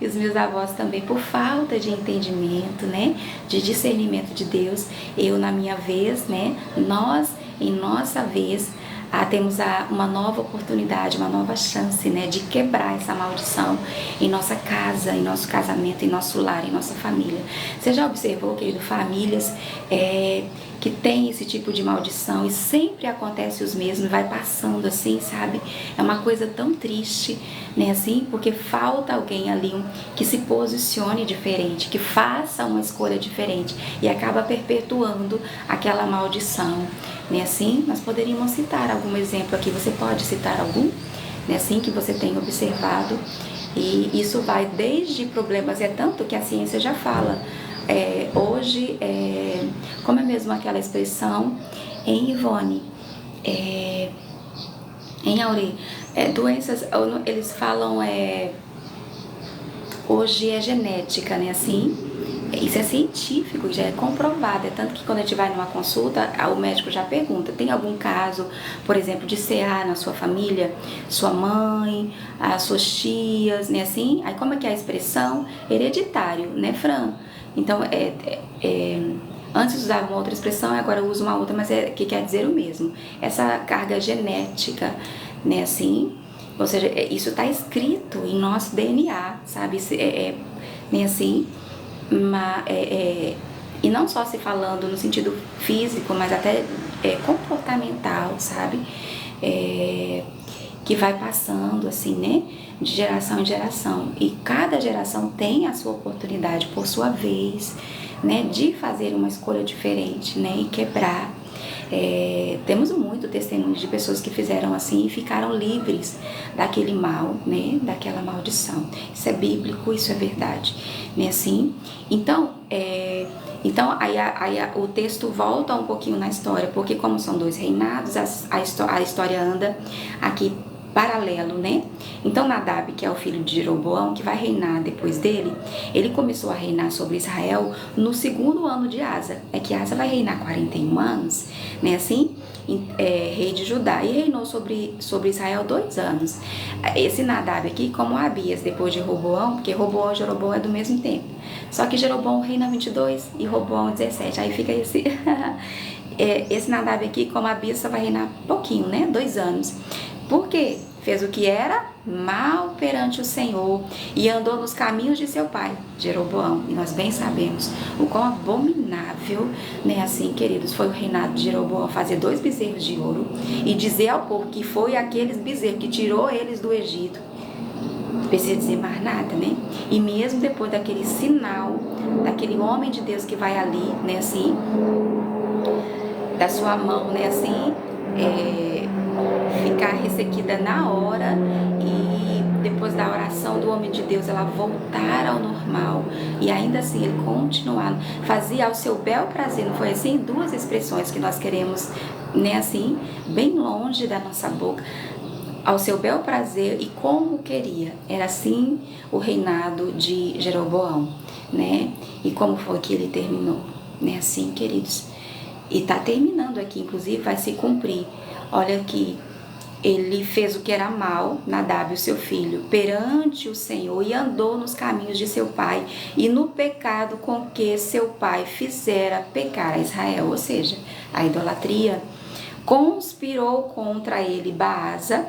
e os meus avós também, por falta de entendimento, né? De discernimento de Deus, eu na minha vez, né? Nós, em nossa vez, temos uma nova oportunidade, uma nova chance, né, de quebrar essa maldição em nossa casa, em nosso casamento, em nosso lar, em nossa família. Você já observou, querido, famílias que tem esse tipo de maldição e sempre acontece os mesmos, vai passando assim, sabe? É uma coisa tão triste, né, assim, porque falta alguém ali que se posicione diferente, que faça uma escolha diferente e acaba perpetuando aquela maldição, né, assim. Nós poderíamos citar algum exemplo aqui, você pode citar algum, né, assim, que você tem observado, e isso vai desde problemas, é tanto que a ciência já fala, hoje, como é mesmo aquela expressão em Ivone, em Auri, doenças, eles falam, hoje é genética, né, assim, isso é científico, já é comprovado, tanto que quando a gente vai numa consulta, o médico já pergunta: tem algum caso, por exemplo, de CA na sua família, sua mãe, as suas tias, né, assim, aí como é que é a expressão? Hereditário, né, Fran? Então, antes usava uma outra expressão e agora eu uso uma outra, mas que quer dizer o mesmo. Essa carga genética, né, assim, ou seja, isso está escrito em nosso DNA, sabe? Né, assim, E não só se falando no sentido físico, mas até comportamental, sabe? Que vai passando assim, né? De geração em geração. E cada geração tem a sua oportunidade, por sua vez, né? De fazer uma escolha diferente, né? E quebrar. Temos muito testemunho de pessoas que fizeram assim e ficaram livres daquele mal, né? Daquela maldição. Isso é bíblico, isso é verdade, né? Assim, então o texto volta um pouquinho na história, porque como são dois reinados, a história anda aqui paralelo, né? Então Nadab, que é o filho de Jeroboão, que vai reinar depois dele, ele começou a reinar sobre Israel no 2º ano de Asa. É que Asa vai reinar 41 anos, né? Assim, rei de Judá, e reinou sobre Israel 2 anos. Esse Nadab aqui, como Abias, depois de Roboão, porque Roboão e Jeroboão é do mesmo tempo. Só que Jeroboão reina 22 e Roboão 17. Aí fica esse... esse Nadab aqui, como Abias, só vai reinar pouquinho, né? 2 anos. Por quê? Fez o que era mal perante o Senhor e andou nos caminhos de seu pai, Jeroboão. E nós bem sabemos o quão abominável, né, assim, queridos, foi o reinado de Jeroboão, fazer 2 bezerros de ouro e dizer ao povo que foi aqueles bezerros que tirou eles do Egito. Não precisa dizer mais nada, né? E mesmo depois daquele sinal, daquele homem de Deus que vai ali, né, assim, da sua mão, né, assim, ficar ressequida na hora e depois da oração do homem de Deus ela voltar ao normal e ainda assim ele continuar, fazia ao seu bel prazer, não foi assim? 2 expressões que nós queremos, né, assim, bem longe da nossa boca, ao seu bel prazer e como queria, era assim o reinado de Jeroboão, né? E como foi que ele terminou, né, assim, queridos? E tá terminando aqui, inclusive vai se cumprir. Olha aqui, ele fez o que era mal, Nadab, o seu filho, perante o Senhor, e andou nos caminhos de seu pai, e no pecado com que seu pai fizera pecar a Israel, ou seja, a idolatria. Conspirou contra ele Baasa,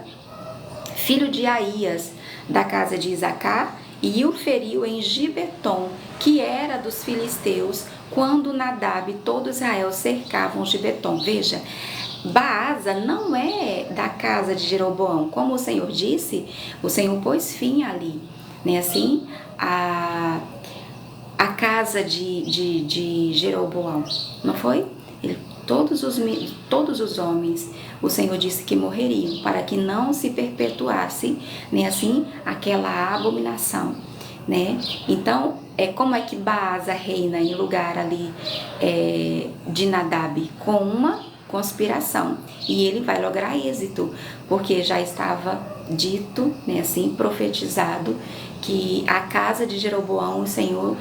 filho de Aías, da casa de Isacar, e o feriu em Gibeton, que era dos filisteus, quando Nadab e todo Israel cercavam Gibeton. Veja, Baasa não é da casa de Jeroboão. Como o Senhor disse, o Senhor pôs fim ali, né? Assim, a casa de Jeroboão, não foi? Todos os homens, o Senhor disse que morreriam, para que não se perpetuasse, né, assim, aquela abominação, né? Então, como é que Baasa reina em lugar ali de Nadab? Com uma conspiração, e ele vai lograr êxito, porque já estava dito, né, assim, profetizado, que a casa de Jeroboão, o Senhor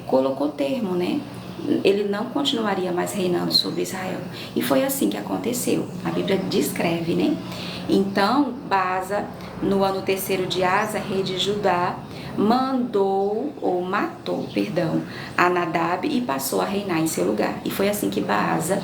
colocou termo, né? Ele não continuaria mais reinando sobre Israel. E foi assim que aconteceu. A Bíblia descreve, né? Então, Baasa, no ano 3º de Asa, rei de Judá, matou, a Nadab e passou a reinar em seu lugar. E foi assim que Baasa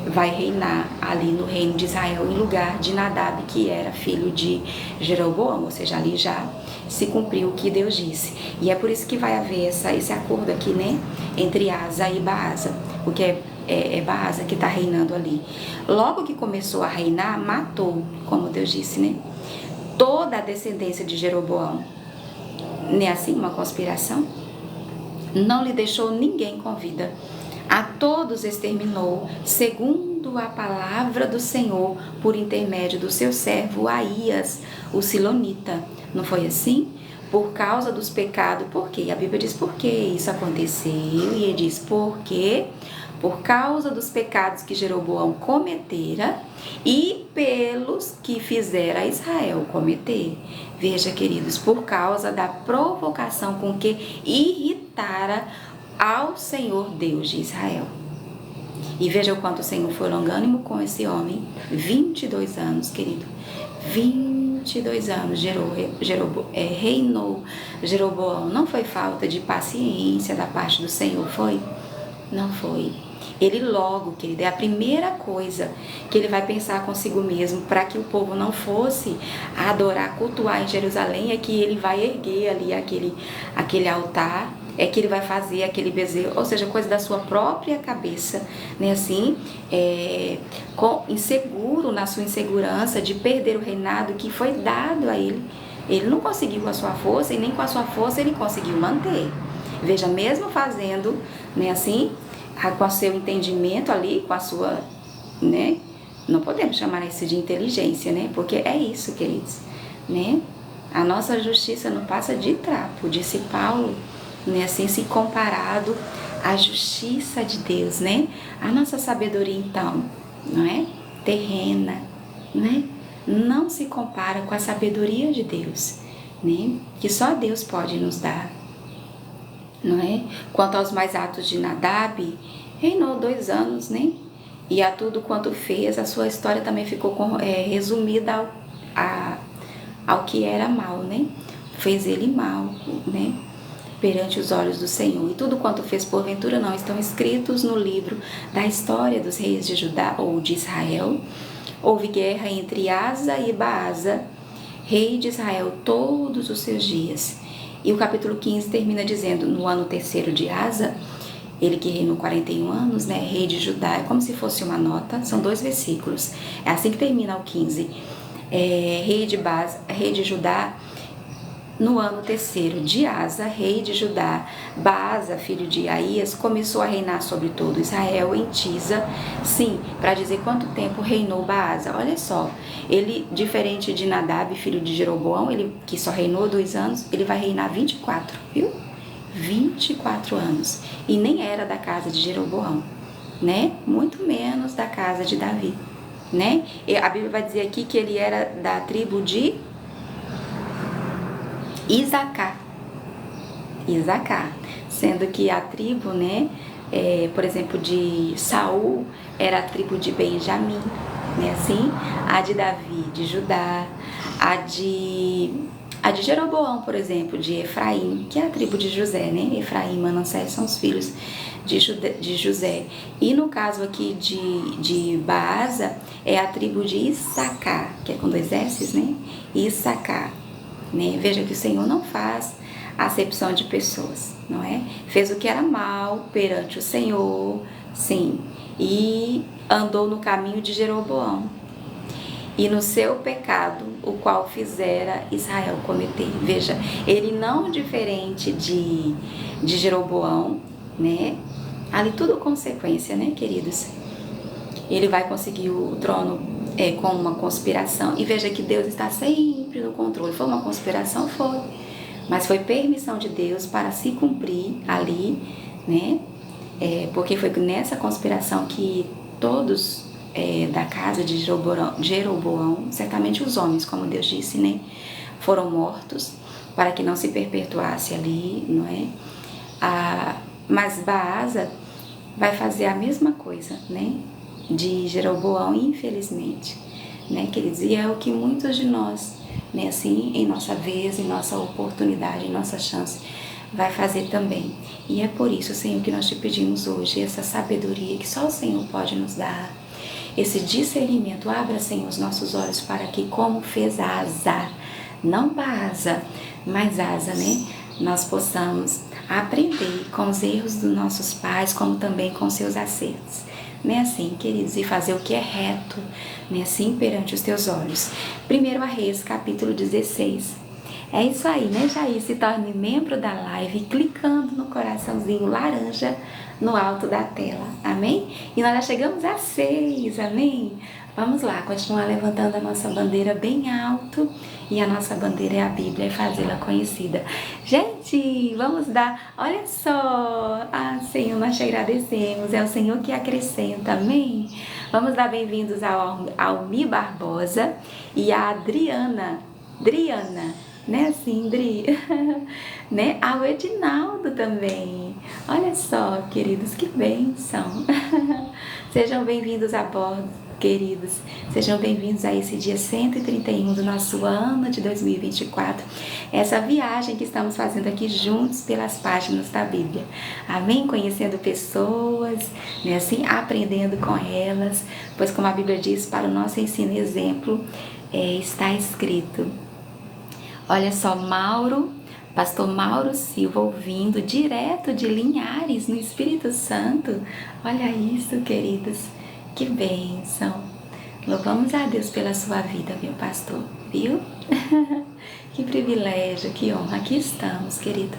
vai reinar ali no reino de Israel, em lugar de Nadab, que era filho de Jeroboão, ou seja, ali já se cumpriu o que Deus disse. E é por isso que vai haver esse acordo aqui, né, entre Asa e Baasa, porque é Baasa que está reinando ali. Logo que começou a reinar, matou, como Deus disse, né, toda a descendência de Jeroboão. Não é assim uma conspiração? Não lhe deixou ninguém com vida. A todos exterminou, segundo a palavra do Senhor, por intermédio do seu servo Aías, o Silonita. Não foi assim? Por causa dos pecados. Por quê? A Bíblia diz por que isso aconteceu. E ele diz por quê? Por causa dos pecados que Jeroboão cometera e pelos que fizera Israel cometer. Veja, queridos, por causa da provocação com que irritara ao Senhor Deus de Israel. E veja o quanto o Senhor foi longânimo com esse homem. 22 anos, querido. 22 anos reinou Jeroboão. Não foi falta de paciência da parte do Senhor, foi? Não foi. Ele logo, querido, é a primeira coisa que ele vai pensar consigo mesmo para que o povo não fosse adorar, cultuar em Jerusalém, é que ele vai erguer ali aquele altar é que ele vai fazer aquele bezerro, ou seja, coisa da sua própria cabeça, né? Assim, inseguro na sua insegurança de perder o reinado que foi dado a ele. Ele não conseguiu com a sua força e nem com a sua força ele conseguiu manter. Veja, mesmo fazendo, né, assim, com o seu entendimento ali, com a sua, né? Não podemos chamar isso de inteligência, né? Porque é isso, queridos, né? A nossa justiça não passa de trapo, disse Paulo, né? Assim, se comparado à justiça de Deus, né? A nossa sabedoria, então, não é? Terrena, né? Não se compara com a sabedoria de Deus, né? Que só Deus pode nos dar, não é? Quanto aos mais atos de Nadab, reinou 2 anos, né? E a tudo quanto fez, a sua história também ficou resumida ao que era mal, né? Fez ele mal, né? Perante os olhos do Senhor. E tudo quanto fez porventura não estão escritos no livro da história dos reis de Judá ou de Israel. Houve guerra entre Asa e Baasa, rei de Israel, todos os seus dias. E o capítulo 15 termina dizendo, no ano 3º de Asa, ele que reinou 41 anos, né, rei de Judá, é como se fosse uma nota, são 2 versículos, é assim que termina o 15. Rei de Judá, no ano 3º de Asa, rei de Judá, Baasa, filho de Aías, começou a reinar sobre todo Israel em Tisa. Sim, para dizer quanto tempo reinou Baasa. Olha só, ele, diferente de Nadab, filho de Jeroboão, ele que só reinou 2 anos, ele vai reinar 24, viu? 24 anos. E nem era da casa de Jeroboão, né? Muito menos da casa de Davi, né? E a Bíblia vai dizer aqui que ele era da tribo de Isacar, sendo que a tribo, né, por exemplo, de Saul era a tribo de Benjamim, né, assim, a de Davi, de Judá, a de Jeroboão, por exemplo, de Efraim, que é a tribo de José, né, Efraim e Manassés são os filhos de José. E no caso aqui de Baasa, é a tribo de Issacar, que é com 2 S's, né, Issacar. Né? Veja que o Senhor não faz acepção de pessoas, não é? Fez o que era mal perante o Senhor, sim, e andou no caminho de Jeroboão e no seu pecado, o qual fizera Israel cometer. Veja, ele não diferente de Jeroboão, né? Ali tudo consequência, né, queridos? Ele vai conseguir o trono com uma conspiração. E veja que Deus está sempre no controle. Foi uma conspiração? Foi. Mas foi permissão de Deus para se cumprir ali, né? Porque foi nessa conspiração que todos da casa de Jeroboão, certamente os homens, como Deus disse, né? Foram mortos para que não se perpetuasse ali, não é? Mas Baasa vai fazer a mesma coisa, né? De Jeroboão, infelizmente, né, queridos? E é o que muitos de nós, né, assim, em nossa vez, em nossa oportunidade, em nossa chance, vai fazer também. E é por isso, Senhor, que nós te pedimos hoje essa sabedoria que só o Senhor pode nos dar, esse discernimento. Abra, Senhor, os nossos olhos para que, como fez Asa, não Baasa, mas Asa, né, nós possamos aprender com os erros dos nossos pais, como também com seus acertos. Né, assim, queridos, e fazer o que é reto, né, assim, perante os teus olhos. 1 Reis, capítulo 16. É isso aí, né, Jair? Se torne membro da live clicando no coraçãozinho laranja no alto da tela, amém? E nós já chegamos a 6, amém? Vamos lá, continuar levantando a nossa bandeira bem alto. E a nossa bandeira é a Bíblia, é fazê-la conhecida. Gente, vamos dar, olha só. Ah, Senhor, nós te agradecemos. É o Senhor que acrescenta, amém? Vamos dar bem-vindos ao Almi Barbosa e a Adriana, né, assim, Dri? Né? Ao Edinaldo também. Olha só, queridos, que bênção. Sejam bem-vindos a bordo, queridos. Sejam bem-vindos a esse dia 131 do nosso ano de 2024. Essa viagem que estamos fazendo aqui juntos pelas páginas da Bíblia. Amém? Conhecendo pessoas, né, assim, aprendendo com elas. Pois como a Bíblia diz, para o nosso ensino e exemplo, está escrito. Olha só, Mauro Pastor Mauro Silva ouvindo direto de Linhares, no Espírito Santo. Olha isso, queridos, que bênção. Louvamos a Deus pela sua vida, meu pastor, viu? Que privilégio, que honra. Aqui estamos, querido,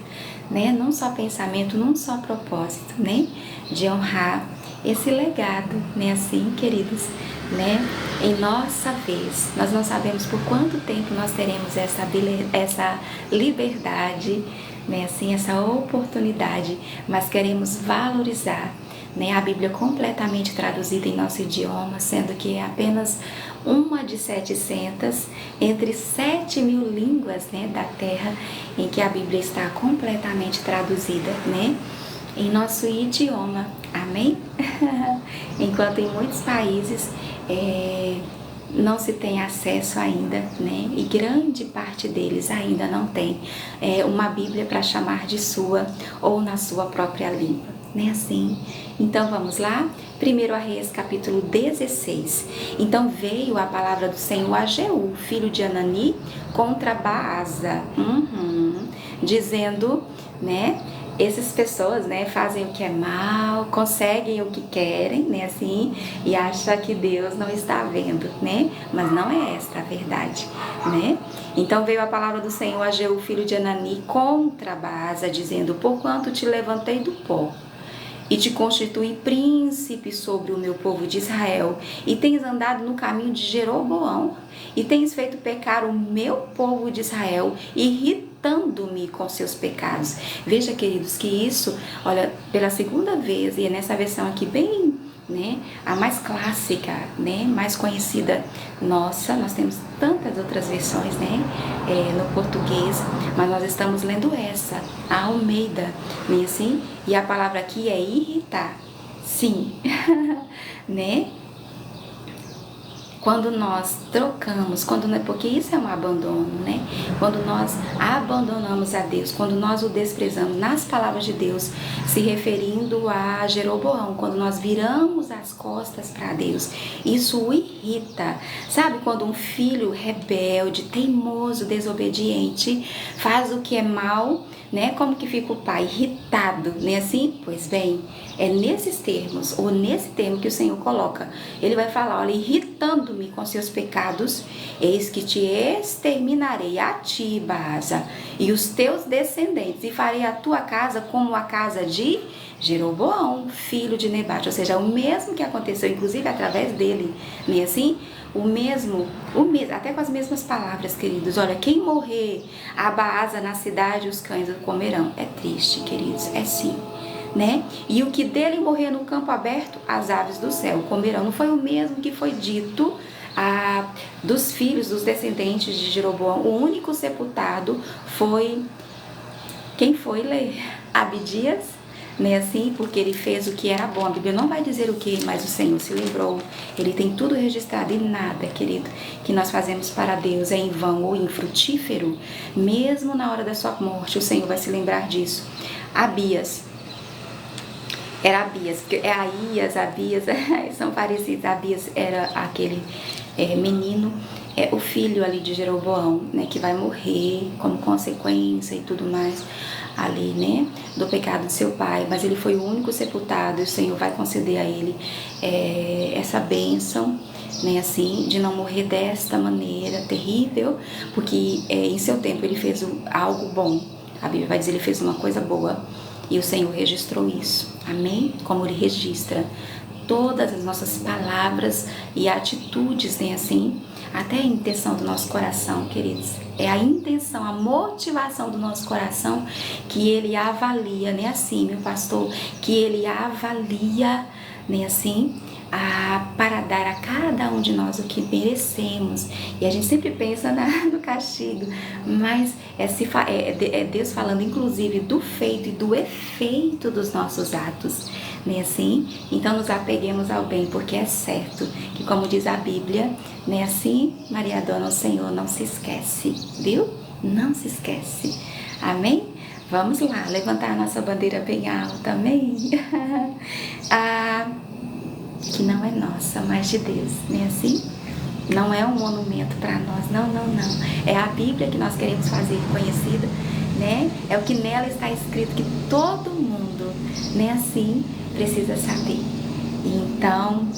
né? Num só pensamento, num só propósito, né? De honrar esse legado, né? Assim, queridos, né? Em nossa vez, nós não sabemos por quanto tempo nós teremos essa liberdade, né? Assim, essa oportunidade, mas queremos valorizar, né? A Bíblia completamente traduzida em nosso idioma, sendo que é apenas uma de 700 entre 7.000 línguas, né, da terra, em que a Bíblia está completamente traduzida, né, em nosso idioma. Amém? Enquanto em muitos países não se tem acesso ainda, né? E grande parte deles ainda não tem uma Bíblia para chamar de sua ou na sua própria língua, né? Assim. Então vamos lá? 1 Reis capítulo 16. Então veio a palavra do Senhor a Jeú, filho de Anani, contra Baasa, dizendo, né? Essas pessoas, né, fazem o que é mal, conseguem o que querem, né, assim, e acham que Deus não está vendo, né? Mas não é esta a verdade, né? Então veio a palavra do Senhor a Jeú, filho de Anani, contra Baasa, dizendo: porquanto te levantei do pó e te constituí príncipe sobre o meu povo de Israel, e tens andado no caminho de Jeroboão, e tens feito pecar o meu povo de Israel, irritando-me com seus pecados. Veja, queridos, que isso, olha, pela segunda vez, e é nessa versão aqui bem, né, a mais clássica, né, mais conhecida nossa, nós temos tantas outras versões, né, no português, mas nós estamos lendo essa, a Almeida, né, assim, e a palavra aqui é irritar, sim, né? Quando nós trocamos, porque isso é um abandono, né? Quando nós abandonamos a Deus, quando nós o desprezamos, nas palavras de Deus, se referindo a Jeroboão, quando nós viramos as costas para Deus, isso o irrita. Sabe quando um filho rebelde, teimoso, desobediente, faz o que é mal, né? Como que fica o pai? Irritado, né? Assim? Pois bem, é nesses termos, ou nesse termo que o Senhor coloca. Ele vai falar, olha, irritando-me com seus pecados, eis que te exterminarei a ti, Baasa, e os teus descendentes, e farei a tua casa como a casa de Jeroboão, filho de Nebate. Ou seja, o mesmo que aconteceu, inclusive através dele, né? Assim? O mesmo, até com as mesmas palavras, queridos. Olha, quem morrer a Baasa na cidade, os cães o comerão. É triste, queridos, é sim, né? E o que dele morrer no campo aberto, as aves do céu comerão. Não foi o mesmo que foi dito dos filhos, dos descendentes de Jeroboão? O único sepultado foi, quem foi, Lê? Abdias? Né, assim, porque ele fez o que era bom. A Bíblia não vai dizer o que, mas o Senhor se lembrou. Ele tem tudo registrado, e nada, querido, que nós fazemos para Deus é em vão ou infrutífero. Mesmo na hora da sua morte, o Senhor vai se lembrar disso. Abias, era Abias, porque é Abias são parecidos. Abias era aquele menino, o filho ali de Jeroboão, né, que vai morrer como consequência e tudo mais ali, né, do pecado de seu pai, mas ele foi o único sepultado, e o Senhor vai conceder a ele essa bênção, né, assim, de não morrer desta maneira terrível, porque em seu tempo ele fez algo bom. A Bíblia vai dizer, ele fez uma coisa boa, e o Senhor registrou isso, amém? Como ele registra todas as nossas palavras e atitudes, né, assim, até a intenção do nosso coração, queridos. É a intenção, a motivação do nosso coração que ele avalia, né, assim, meu pastor, que ele avalia, né, assim, para dar a cada um de nós o que merecemos. E a gente sempre pensa no castigo, mas é Deus falando inclusive do feito e do efeito dos nossos atos, né, assim? Então nos apeguemos ao bem, porque é certo que, como diz a Bíblia, né, assim, Maria Dona, o Senhor não se esquece, viu? Não se esquece, amém? Vamos lá, levantar a nossa bandeira bem alta, amém? Que não é nossa, mas de Deus, né, assim? Não é um monumento para nós, não, não, não. É a Bíblia que nós queremos fazer conhecida, né? É o que nela está escrito, que todo mundo, né, assim, precisa saber. Então,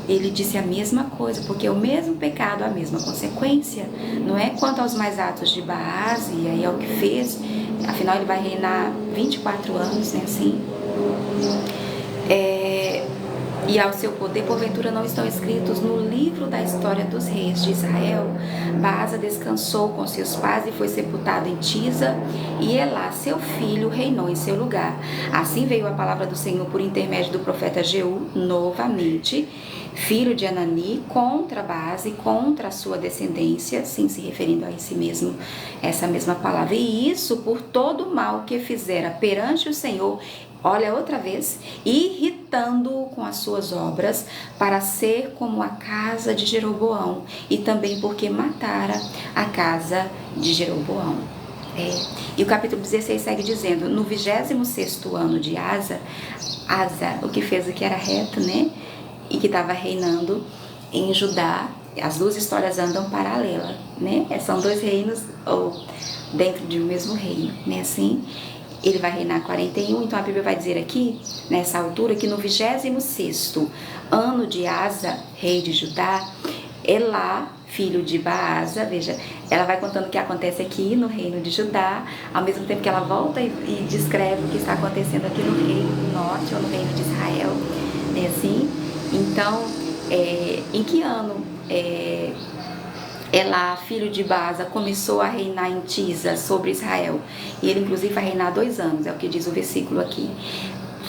ele disse a mesma coisa, porque o mesmo pecado, a mesma consequência, não é? Quanto aos mais atos de Baás, e aí é o que fez, afinal ele vai reinar 24 anos, né, assim, e ao seu poder, porventura não estão escritos no livro da história dos reis de Israel. Baasa descansou com seus pais e foi sepultado em Tisa, e Elá, seu filho, reinou em seu lugar. Assim veio a palavra do Senhor por intermédio do profeta Jeú, novamente, filho de Anani, contra Baasa e contra a sua descendência, sim, se referindo a si mesmo, essa mesma palavra. E isso por todo o mal que fizera perante o Senhor, olha outra vez, irritando-o com as suas obras, para ser como a casa de Jeroboão, e também porque matara a casa de Jeroboão. E o capítulo 16 segue dizendo: no 26º ano de Asa, o que fez o que era reto, né, e que estava reinando em Judá. As duas histórias andam paralela, né, são dois reinos, ou dentro de um mesmo reino, né, assim. Ele vai reinar 41, então a Bíblia vai dizer aqui, nessa altura, que no 26º ano de Asa, rei de Judá, Elá, filho de Baasa, veja, ela vai contando o que acontece aqui no reino de Judá, ao mesmo tempo que ela volta e descreve o que está acontecendo aqui no reino do norte, ou no reino de Israel, né, assim. Então, em que ano Elá, filho de Baasa, começou a reinar em Tisa sobre Israel? E ele inclusive vai reinar 2 anos, é o que diz o versículo aqui.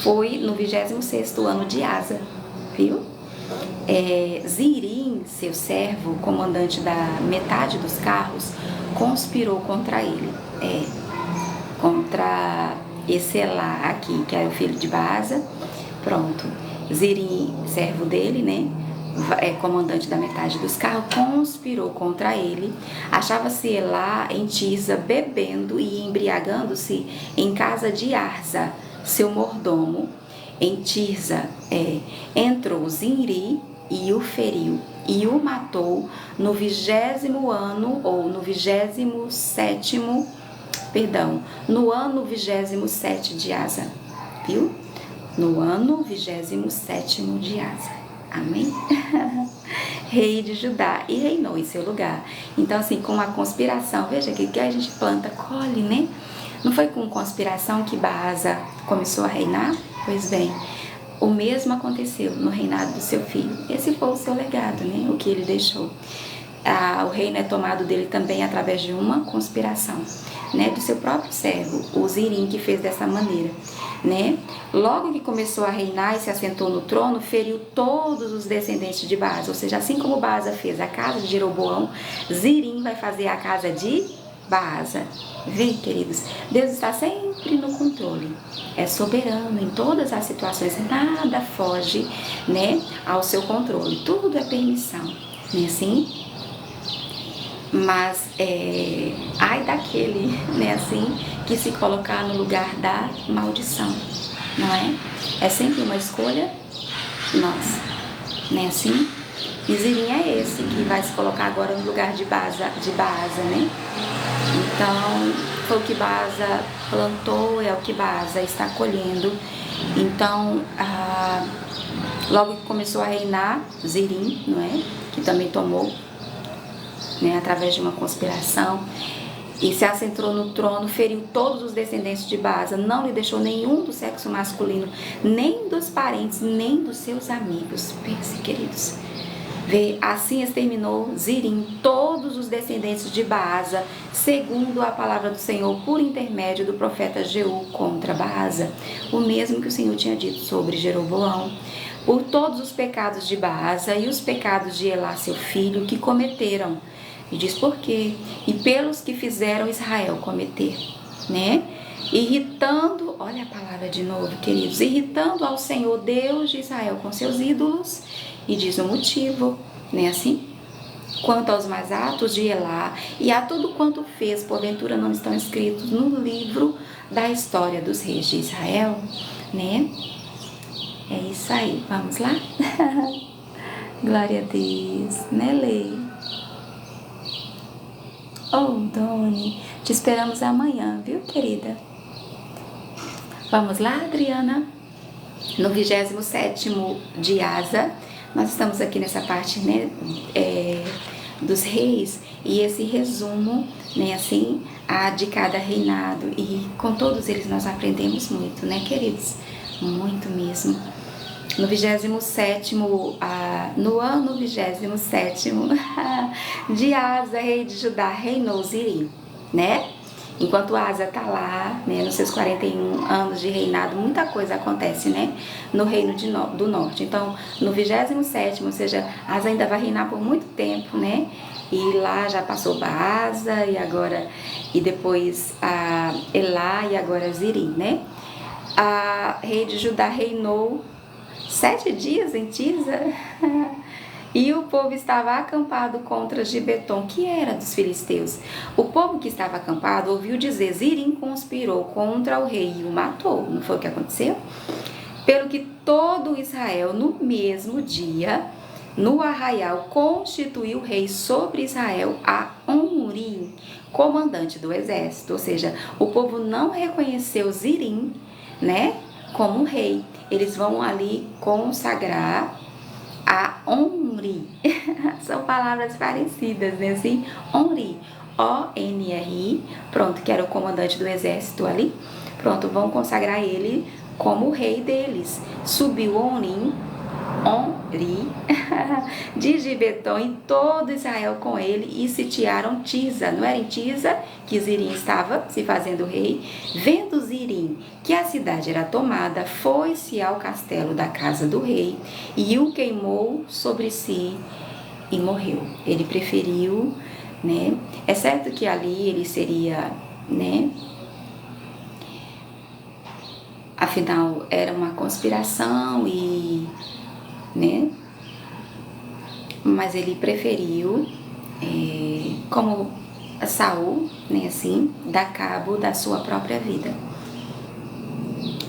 Foi no 26º ano de Asa, viu? Zirim, seu servo, comandante da metade dos carros, conspirou contra ele, contra esse Elá aqui, que era o filho de Baasa. Pronto, Zirim, servo dele, né, comandante da metade dos carros, conspirou contra ele. Achava-se Elá em Tisa, bebendo e embriagando-se em casa de Arza, seu mordomo. Em Tirza, entrou Zinri e o feriu, e o matou no 20º ano, ou no 27º, no ano 27 de Asa, viu? No ano 27 de Asa. Amém? Rei de Judá, e reinou em seu lugar. Então, assim, com a conspiração, veja que a gente planta, colhe, né? Não foi com conspiração que Baasa começou a reinar? Pois bem, o mesmo aconteceu no reinado do seu filho. Esse foi o seu legado, né? O que ele deixou. O reino é tomado dele também através de uma conspiração, né? Do seu próprio servo, o Zirim, que fez dessa maneira, né? Logo que começou a reinar e se assentou no trono, feriu todos os descendentes de Baasa. Ou seja, assim como Baasa fez a casa de Jeroboão, Zirim vai fazer a casa de Baasa. Vê, queridos, Deus está sempre no controle, é soberano em todas as situações, nada foge, né, ao seu controle, tudo é permissão, não é assim? Mas ai daquele, né, assim, que se colocar no lugar da maldição, não é? É sempre uma escolha nossa, não é assim? E Zirim é esse que vai se colocar agora no lugar de Baasa, né? Então, foi o que Baasa plantou, é o que Baasa está colhendo. Então, logo que começou a reinar, Zirim, não é? Que também tomou, né, através de uma conspiração, e se assentou no trono, feriu todos os descendentes de Baasa, não lhe deixou nenhum do sexo masculino, nem dos parentes, nem dos seus amigos. Pense, queridos. Assim exterminou Zirim todos os descendentes de Baasa, segundo a palavra do Senhor por intermédio do profeta Jeú contra Baasa, o mesmo que o Senhor tinha dito sobre Jeroboão, por todos os pecados de Baasa e os pecados de Elá, seu filho, que cometeram. E diz por quê? E pelos que fizeram Israel cometer, né? Irritando, olha a palavra de novo, queridos, irritando ao Senhor Deus de Israel com seus ídolos, e diz o motivo, né, assim? Quanto aos mais atos de Elá e a tudo quanto fez, porventura não estão escritos no livro da história dos reis de Israel, né? É isso aí, vamos lá? Glória a Deus, né, Lei? Oh, Doni, te esperamos amanhã, viu, querida? Vamos lá, Adriana? No 27º de Asa, nós estamos aqui nessa parte, né, dos reis, e esse resumo, né, assim, de cada reinado, e com todos eles nós aprendemos muito, né, queridos? Muito mesmo. No 27º, no ano 27º de Asa, rei de Judá, reinou Zirim, né? Enquanto Asa tá lá, né, nos seus 41 anos de reinado, muita coisa acontece, né, no reino do norte. Então, no 27º, ou seja, Asa ainda vai reinar por muito tempo, né? E lá já passou Baasa e depois Elá e agora Zirim, né? A rei de Judá reinou 7 dias em Tisa. E o povo estava acampado contra Gibeton, que era dos filisteus. O povo que estava acampado ouviu dizer: Zirim conspirou contra o rei e o matou. Não foi o que aconteceu? Pelo que todo Israel, no mesmo dia, no arraial, constituiu rei sobre Israel a Omri, comandante do exército. Ou seja, o povo não reconheceu Zirim, né, como rei. Eles vão ali consagrar a Omri. São palavras parecidas, né? Assim, Omri, O-N-R-I, pronto, que era o comandante do exército ali. Pronto, vão consagrar ele como o rei deles. Subiu Omri de Gibeton e todo Israel com ele e sitiaram Tisa. Não era em Tisa que Zirim estava se fazendo rei? Vendo Zirim que a cidade era tomada, foi-se ao castelo da casa do rei e o queimou sobre si e morreu. Ele preferiu, né? É certo que ali ele seria, né? Afinal, era uma conspiração e, né? Mas ele preferiu, como Saul, né, assim, dar cabo da sua própria vida.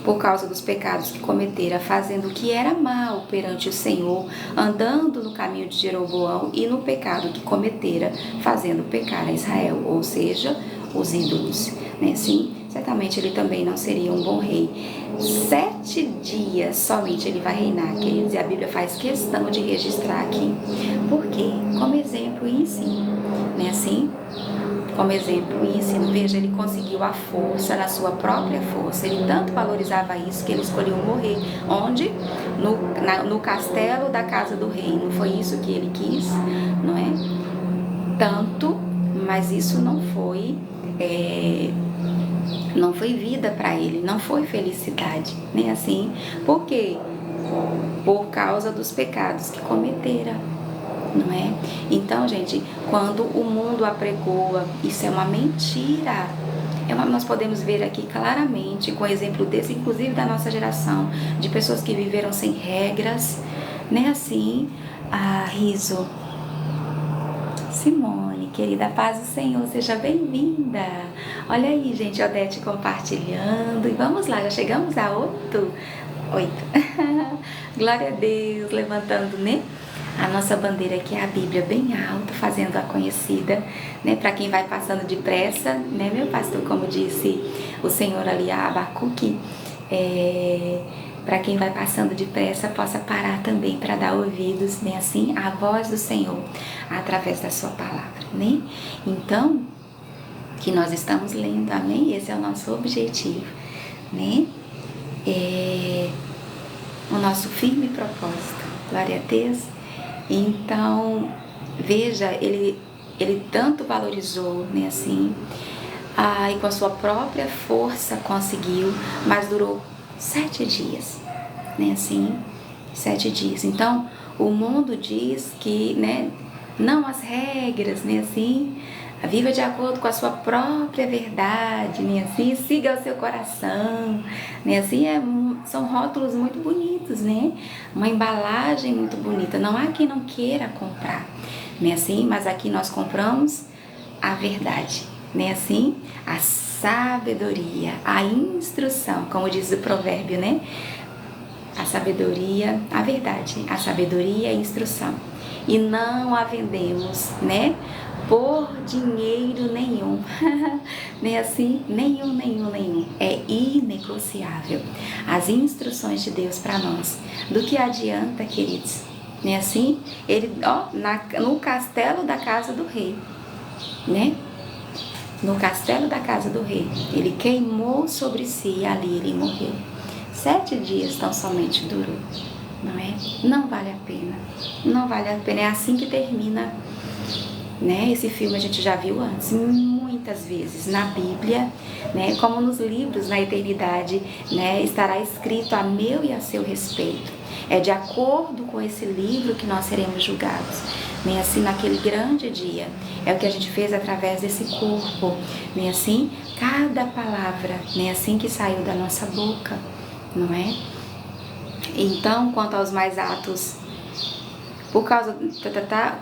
Por causa dos pecados que cometera, fazendo o que era mal perante o Senhor, andando no caminho de Jeroboão e no pecado que cometera, fazendo pecar a Israel, ou seja, os ídolos, né, assim, certamente ele também não seria um bom rei. 7 dias somente ele vai reinar, queridos, e a Bíblia faz questão de registrar aqui. Por quê? Como exemplo e ensino, né, assim, como exemplo e ensino. Veja, ele conseguiu a força na sua própria força. Ele tanto valorizava isso que ele escolheu morrer. Onde? No castelo da casa do rei. Não foi isso que ele quis, não é? Tanto, mas isso não foi vida para ele, não foi felicidade, né? Assim, por quê? Por causa dos pecados que cometera, não é? Então, gente, quando o mundo apregoa, isso é uma mentira. Nós podemos ver aqui claramente, com o exemplo desse, inclusive da nossa geração, de pessoas que viveram sem regras, né? Assim, Riso. Simone, querida, paz do Senhor, seja bem-vinda. Olha aí, gente, Odete compartilhando. E vamos lá, já chegamos a 8. Glória a Deus, levantando, né, a nossa bandeira, que é a Bíblia, bem alto, fazendo-a conhecida, né, para quem vai passando depressa, né, meu pastor, como disse o Senhor ali, a Abacuque, para quem vai passando depressa, possa parar também para dar ouvidos, né, assim, à voz do Senhor, através da sua palavra, né? Então, que nós estamos lendo, amém? Esse é o nosso objetivo, né? O nosso firme propósito, glória a Deus. Então, veja, ele tanto valorizou, né, assim, e com a sua própria força conseguiu, mas durou 7 dias, né, assim, 7 dias. Então, o mundo diz que, né, não as regras, né, assim, viva de acordo com a sua própria verdade, né, assim, siga o seu coração, né, assim, são rótulos muito bonitos, né, uma embalagem muito bonita. Não há quem não queira comprar, né, assim, mas aqui nós compramos a verdade, né, assim, a sabedoria, a instrução, como diz o provérbio, né, a sabedoria, a verdade, a sabedoria e a instrução. E não a vendemos, né, por dinheiro nenhum. Nem assim, nenhum. É inegociável. As instruções de Deus para nós. Do que adianta, queridos? Nem assim? Ele, no castelo da casa do rei, né? No castelo da casa do rei, ele queimou sobre si e ali ele morreu. 7 dias tão somente durou, não é? Não vale a pena, não vale a pena. É assim que termina, né? Esse filme a gente já viu antes, muitas vezes na Bíblia, né? Como nos livros na eternidade, né? Estará escrito a meu e a seu respeito. É de acordo com esse livro que nós seremos julgados. Nem assim, naquele grande dia, é o que a gente fez através desse corpo. Nem assim, cada palavra, nem assim que saiu da nossa boca, não é? Então, quanto aos mais atos,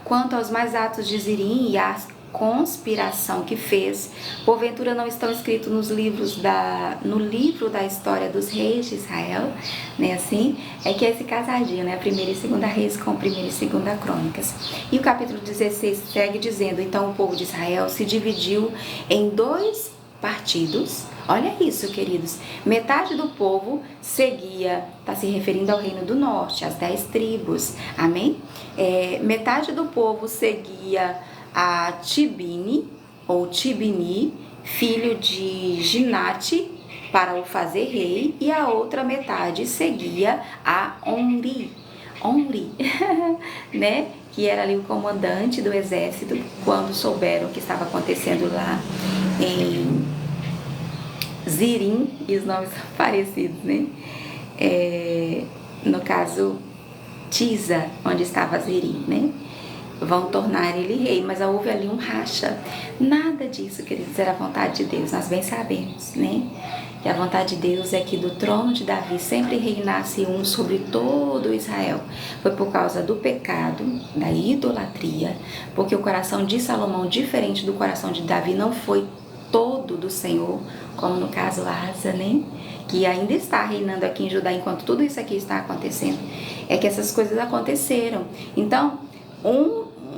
quanto aos mais atos de Zirim e a conspiração que fez, porventura não estão escritos no livro da história dos reis de Israel, né? Assim, é que é esse casadinho, né? 1ª e 2ª Reis com 1ª e 2ª Crônicas. E o capítulo 16 segue dizendo: então o povo de Israel se dividiu em 2 partidos. Olha isso, queridos. Metade do povo seguia, está se referindo ao reino do norte, as 10 tribos, amém? Metade do povo seguia a Tibni, ou Tibni, filho de Ginate, para o fazer rei, e a outra metade seguia a Omri, né? Que era ali o comandante do exército, quando souberam o que estava acontecendo lá em Zirim, e os nomes são parecidos, né? No caso, Tisa, onde estava Zirim, né? Vão tornar ele rei, mas houve ali um racha. Nada disso, queridos, era a vontade de Deus, nós bem sabemos, né? Que a vontade de Deus é que do trono de Davi sempre reinasse um sobre todo Israel. Foi por causa do pecado, da idolatria, porque o coração de Salomão, diferente do coração de Davi, não foi todo do Senhor, como no caso Asa, né? Que ainda está reinando aqui em Judá enquanto tudo isso aqui está acontecendo. É que essas coisas aconteceram. Então,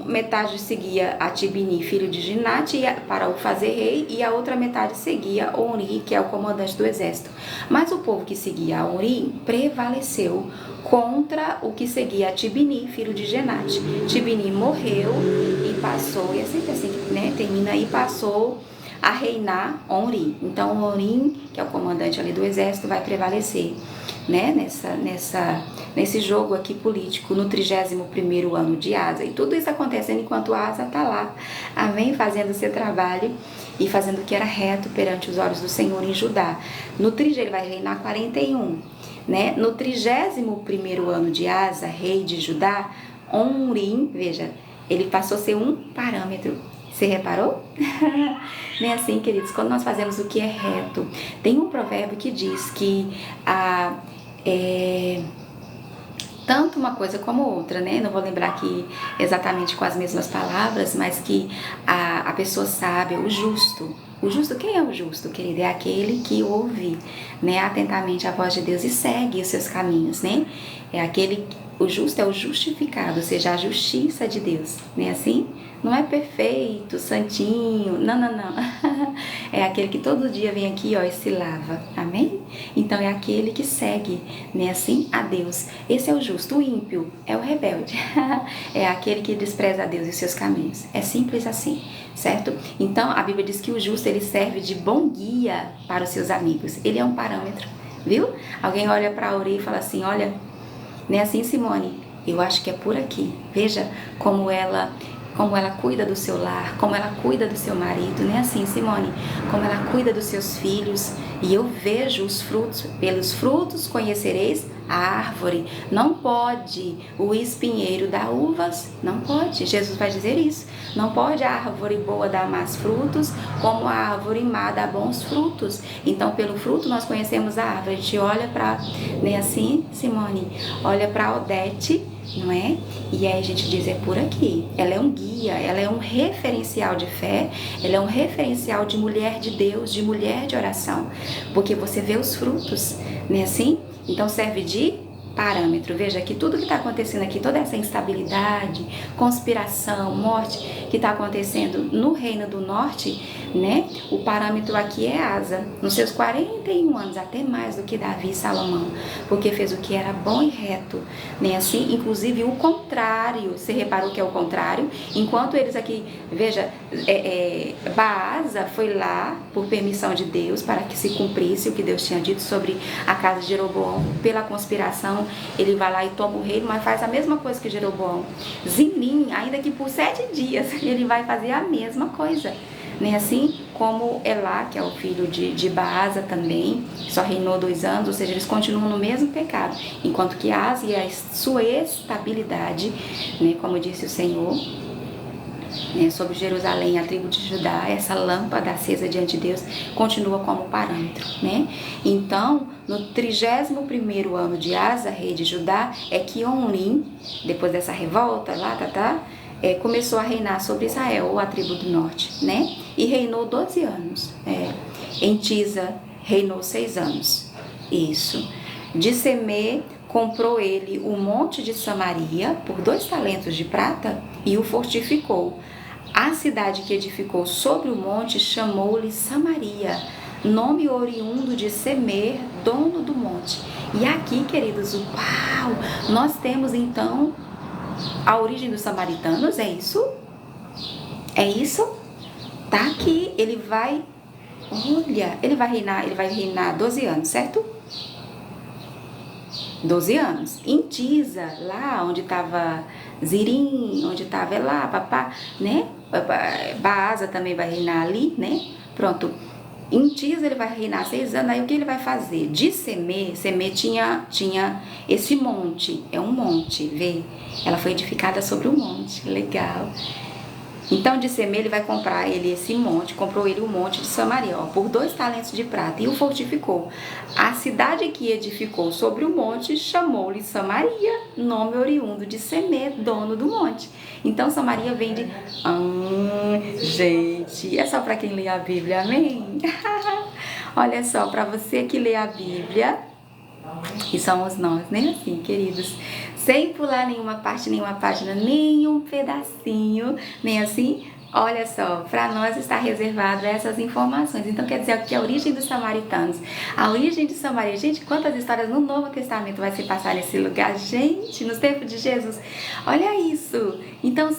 metade seguia a Tibni, filho de Ginate, para o fazer rei, e a outra metade seguia Onri, que é o comandante do exército. Mas o povo que seguia Onri prevaleceu contra o que seguia a Tibni, filho de Ginate. Tibni morreu e passou, e é sempre assim, né, termina, e passou a reinar Onri. Então Onri, que é o comandante ali do exército, vai prevalecer, né, nesse jogo aqui político, no 31º ano de Asa. E tudo isso acontecendo enquanto Asa está lá, amém? Fazendo o seu trabalho e fazendo o que era reto perante os olhos do Senhor em Judá. No ele vai reinar 41, né? No 31º ano de Asa, rei de Judá, Onri, veja, ele passou a ser um parâmetro. Você reparou? Não é assim, queridos? Quando nós fazemos o que é reto, tem um provérbio que diz que tanto uma coisa como outra, né? Não vou lembrar aqui exatamente com as mesmas palavras, mas que a pessoa sábia, o justo, quem é o justo, querido? É aquele que ouve, né, atentamente a voz de Deus e segue os seus caminhos, né? O justo é o justificado, ou seja, a justiça de Deus, não é assim? Não é perfeito, santinho, não. É aquele que todo dia vem aqui, e se lava, amém? Então é aquele que segue, né, assim, a Deus. Esse é o justo. O ímpio é o rebelde, é aquele que despreza a Deus e seus caminhos. É simples assim, certo? Então a Bíblia diz que o justo, ele serve de bom guia para os seus amigos. Ele é um parâmetro, viu? Alguém olha para a orelha e fala assim: olha, não é assim, Simone? Eu acho que é por aqui. Veja como ela cuida do seu lar, como ela cuida do seu marido, não é assim, Simone? Como ela cuida dos seus filhos. E eu vejo os frutos, pelos frutos conhecereis a árvore. Não pode o espinheiro dar uvas, não pode. Jesus vai dizer isso. Não pode a árvore boa dar más frutos, como a árvore má dá bons frutos. Então, pelo fruto nós conhecemos a árvore. A gente olha para, não é assim, Simone? Olha para Odete, não é? E aí a gente diz: é por aqui. Ela é um guia, ela é um referencial de fé, ela é um referencial de mulher de Deus, de mulher de oração, porque você vê os frutos, não é assim? Então serve de parâmetro. Veja que tudo que está acontecendo aqui, toda essa instabilidade, conspiração, morte que está acontecendo no Reino do Norte, né? O parâmetro aqui é Asa, nos seus 41 anos, até mais do que Davi e Salomão, porque fez o que era bom e reto, né? Assim, inclusive o contrário. Você reparou que é o contrário? Enquanto eles aqui, veja, Baasa foi lá por permissão de Deus para que se cumprisse o que Deus tinha dito sobre a casa de Jeroboão. Pela conspiração, ele vai lá e toma o reino, mas faz a mesma coisa que Jeroboão. Zimrim, ainda que por 7 dias, ele vai fazer a mesma coisa, né? Assim como Elá, que é o filho de Baasa também, só reinou 2 anos, ou seja, eles continuam no mesmo pecado, enquanto que Asa e a sua estabilidade, né, como disse o Senhor, né, sobre Jerusalém, a tribo de Judá, essa lâmpada acesa diante de Deus continua como parâmetro, né? Então, no 31º ano de Asa, rei de Judá, é que Omrim, depois dessa revolta lá, começou a reinar sobre Israel, ou a tribo do norte, né? E reinou 12 anos. Em Tisa, reinou 6 anos. Isso. De Semê, comprou ele o monte de Samaria por 2 talentos de prata e o fortificou. A cidade que edificou sobre o monte chamou-lhe Samaria, nome oriundo de Semer, dono do monte. E aqui, queridos, uau! Nós temos então a origem dos samaritanos, é isso? É isso? Tá aqui, ele vai reinar 12 anos, certo? 12 anos. Em Tisa, lá onde estava Zirim, onde estava Elá, papá, né? Baasa também vai reinar ali, né? Pronto. Em Tisa ele vai reinar 6 anos. Aí o que ele vai fazer? De Semê tinha esse monte, é um monte, vê? Ela foi edificada sobre um monte, legal. Então de Semê ele vai comprar esse monte, comprou ele o monte de Samaria, por 2 talentos de prata e o fortificou. A cidade que edificou sobre o monte chamou-lhe Samaria, nome oriundo de Semê, dono do monte. Então Samaria vem de... gente, é só para quem lê a Bíblia, amém? Olha só, para você que lê a Bíblia, e somos nós, né? Assim, queridos, sem pular nenhuma parte, nenhuma página, nenhum pedacinho, nem assim. Olha só, para nós está reservado essas informações. Então quer dizer que a origem dos samaritanos, a origem de Samaria, gente, quantas histórias no Novo Testamento vai se passar nesse lugar, gente, nos tempos de Jesus. Olha isso. Então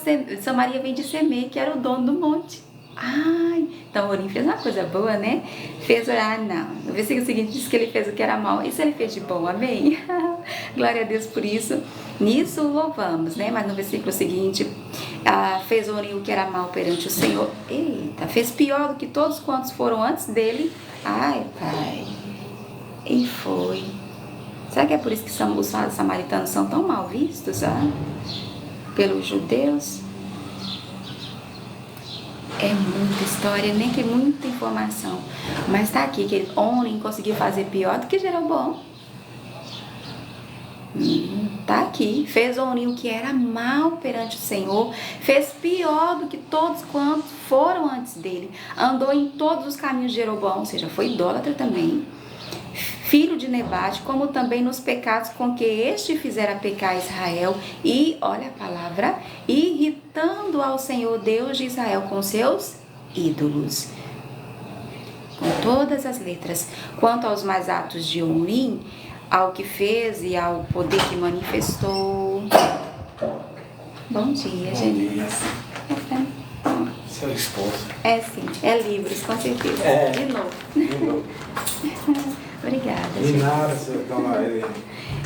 Samaria vem de Semê, que era o dono do monte. Ai, então Orim fez uma coisa boa, né? No versículo seguinte diz que ele fez o que era mal. Isso ele fez de bom, amém? Glória a Deus por isso. Nisso louvamos, né? Mas no versículo seguinte, fez Orim o que era mal perante o Senhor. Eita, fez pior do que todos quantos foram antes dele. Ai, pai. E foi. Será que é por isso que os samaritanos são tão mal vistos, pelos judeus? É muita história, nem que muita informação. Mas tá aqui que Orim conseguiu fazer pior do que Jeroboão. Tá aqui. Fez Orim o que era mal perante o Senhor. Fez pior do que todos quantos foram antes dele. Andou em todos os caminhos de Jeroboão, ou seja, foi idólatra também. Filho de Nebate, como também nos pecados com que este fizera pecar Israel, e, olha a palavra, irritando ao Senhor Deus de Israel com seus ídolos. Com todas as letras. Quanto aos mais atos de Orim, ao que fez e ao poder que manifestou. Bom dia, Genice. Seu esposo. É sim, é livros, com certeza. De novo. Obrigada, De nada, seu camarada.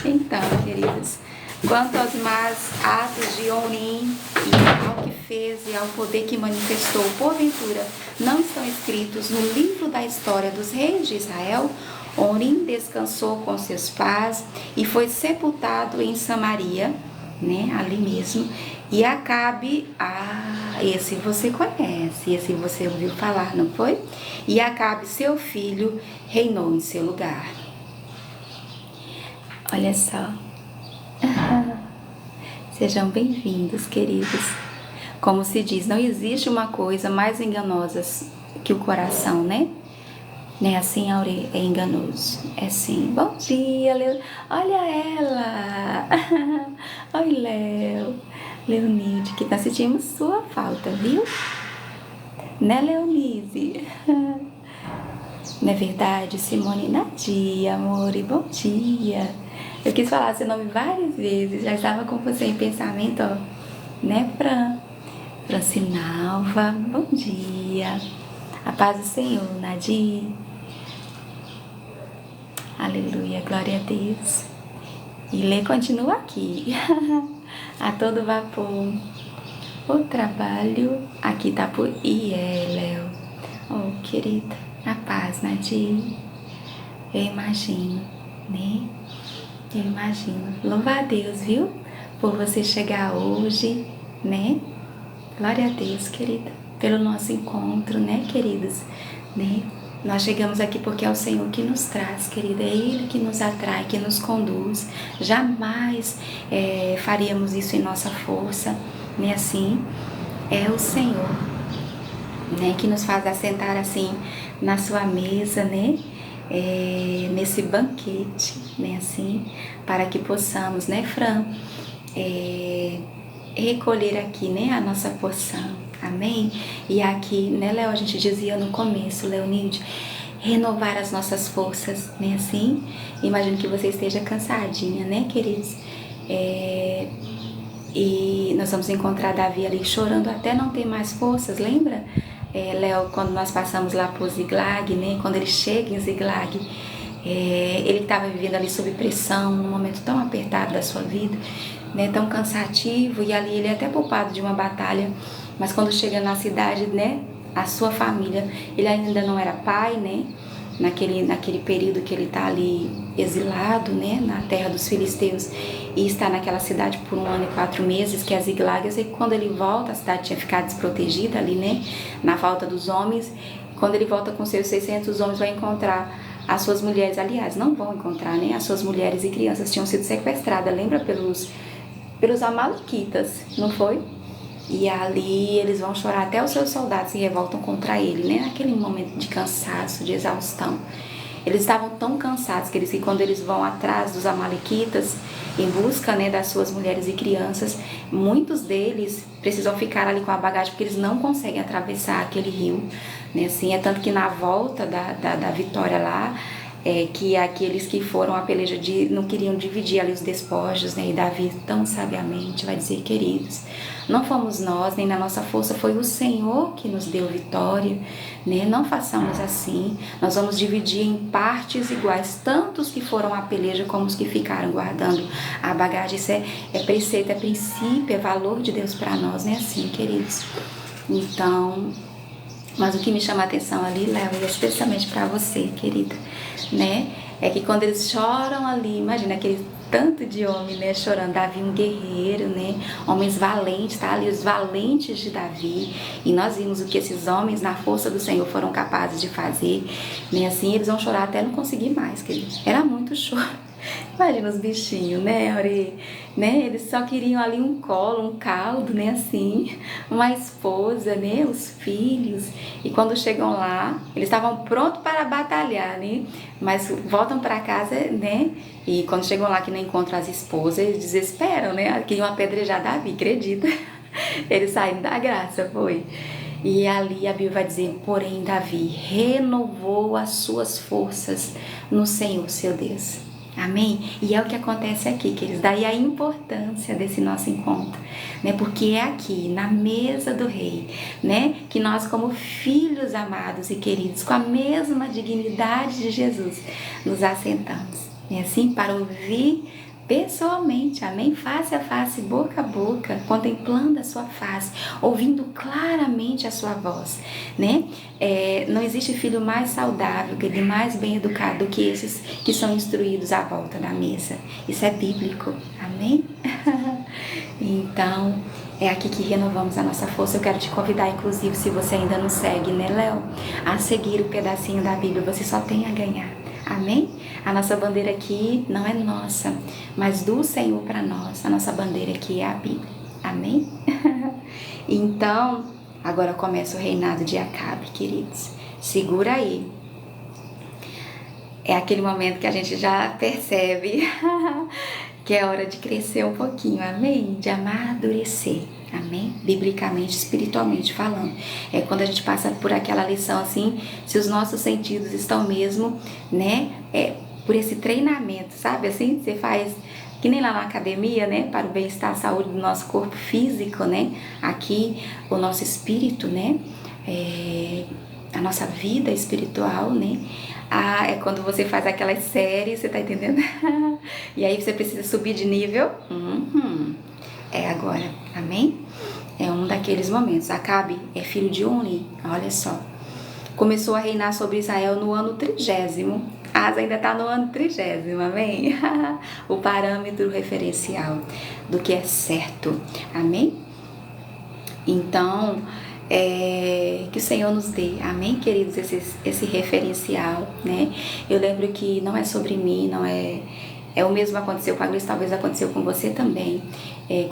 Então, queridos, quanto aos más atos de Orim e ao que fez e ao poder que manifestou, porventura, não estão escritos no livro da história dos reis de Israel? Orim descansou com seus pais e foi sepultado em Samaria, né, ali mesmo. E Acabe, esse você conhece, esse você ouviu falar, não foi? E Acabe, seu filho, reinou em seu lugar. Olha só. Sejam bem-vindos, queridos. Como se diz, não existe uma coisa mais enganosa que o coração, né? Não é assim, Aure? É enganoso. É sim. Bom dia, Leo. Olha ela. Oi, Léo. Leonide, que nós sentimos sua falta, viu? Né, Leonise? Não é verdade, Simone? Nadia, amor, e bom dia. Eu quis falar seu nome várias vezes, já estava com você em pensamento, ó. Né, Fran? Francinalva, bom dia. A paz do Senhor, Nadia. Aleluia, glória a Deus. E Lê continua aqui. A todo vapor. O trabalho aqui tá por Léo. Oh, querida, a paz, Nadia. Eu imagino, né? Eu imagino. Louva a Deus, viu? Por você chegar hoje, né? Glória a Deus, querida, pelo nosso encontro, né, queridos? Né? Nós chegamos aqui porque é o Senhor que nos traz, querida. É Ele que nos atrai, que nos conduz. Jamais faríamos isso em nossa força, né? Assim, é o Senhor, né, que nos faz assentar assim na sua mesa, né? Nesse banquete, né? Assim, para que possamos, né, Fran? Recolher aqui, né, a nossa porção, amém? E aqui, né, Léo, a gente dizia no começo, Leonide, renovar as nossas forças, né, assim? Imagino que você esteja cansadinha, né, queridos? E nós vamos encontrar Davi ali chorando até não ter mais forças, lembra? Léo, quando nós passamos lá por Ziglag, né, quando ele chega em Ziglag, ele estava vivendo ali sob pressão, num momento tão apertado da sua vida, né, tão cansativo, e ali ele é até poupado de uma batalha, mas quando chega na cidade, né, a sua família, ele ainda não era pai, né, naquele período que ele está ali exilado, né, na terra dos filisteus, e está naquela cidade por 1 ano e 4 meses, que é Ziglag. E quando ele volta, a cidade tinha ficado desprotegida ali, né, na falta dos homens. Quando ele volta com seus 600 homens, vai encontrar as suas mulheres, aliás, não vão encontrar, né, as suas mulheres e crianças tinham sido sequestradas, lembra, pelos amalequitas, não foi? E ali eles vão chorar, até os seus soldados se revoltam contra ele, né? Naquele momento de cansaço, de exaustão. Eles estavam tão cansados que quando eles vão atrás dos amalequitas, em busca, né, das suas mulheres e crianças, muitos deles precisam ficar ali com a bagagem, porque eles não conseguem atravessar aquele rio, né? Assim, é tanto que na volta da vitória lá, que aqueles que foram à peleja não queriam dividir ali os despojos, né? E Davi tão sabiamente vai dizer, queridos, não fomos nós, nem na nossa força, foi o Senhor que nos deu vitória, né? Não façamos assim, nós vamos dividir em partes iguais, tanto os que foram à peleja como os que ficaram guardando a bagagem. Isso é preceito, é princípio, é valor de Deus para nós, né? Assim, queridos. Então, mas o que me chama a atenção ali, Léo, e especialmente para você, querida, né? É que quando eles choram ali, imagina aquele tanto de homem, né, chorando. Davi, um guerreiro, né? Homens valentes, tá ali os valentes de Davi. E nós vimos o que esses homens, na força do Senhor, foram capazes de fazer, né? Assim, eles vão chorar até não conseguir mais, querido. Era muito choro. Imagina os bichinhos, né, Ore? Né? Eles só queriam ali um colo, um caldo, né, assim, uma esposa, né, os filhos. E quando chegam lá, eles estavam prontos para batalhar, né? Mas voltam para casa, né? E quando chegam lá que não encontram as esposas, eles desesperam, né? Queriam apedrejar Davi, acredita? Eles saíram da graça, foi. E ali a Bíblia vai dizer, porém Davi renovou as suas forças no Senhor, seu Deus. Amém? E é o que acontece aqui, queridos. Daí a importância desse nosso encontro, né? Porque é aqui, na mesa do Rei, né? Que nós, como filhos amados e queridos, com a mesma dignidade de Jesus, nos assentamos, né? Assim, para ouvir pessoalmente, amém? Face a face, boca a boca, contemplando a sua face, ouvindo claramente a sua voz, né? Não existe filho mais saudável, mais bem educado do que esses que são instruídos à volta da mesa. Isso é bíblico, amém? Então, é aqui que renovamos a nossa força. Eu quero te convidar, inclusive, se você ainda não segue, né, Léo, a seguir o pedacinho da Bíblia. Você só tem a ganhar. Amém? A nossa bandeira aqui não é nossa, mas do Senhor para nós. A nossa bandeira aqui é a Bíblia. Amém? Então, agora começa o reinado de Acabe, queridos. Segura aí. é aquele momento que a gente já percebe que é hora de crescer um pouquinho, amém? De amadurecer, amém? Biblicamente, espiritualmente falando. É quando a gente passa por aquela lição assim, se os nossos sentidos estão mesmo, né? Por esse treinamento, sabe? Assim, você faz que nem lá na academia, né? Para o bem-estar, a saúde do nosso corpo físico, né? Aqui, o nosso espírito, né? A nossa vida espiritual, né? É quando você faz aquelas séries, você tá entendendo? E aí você precisa subir de nível. É agora, amém? É um daqueles momentos. Acabe é filho de Uni, olha só. Começou a reinar sobre Israel no ano 30º. Asa ainda tá no ano 30º, amém? O parâmetro referencial do que é certo, amém? Então, que o Senhor nos dê, amém, queridos, esse referencial, né? Eu lembro que não é sobre mim, não é o mesmo que aconteceu com a Gleice, talvez aconteceu com você também.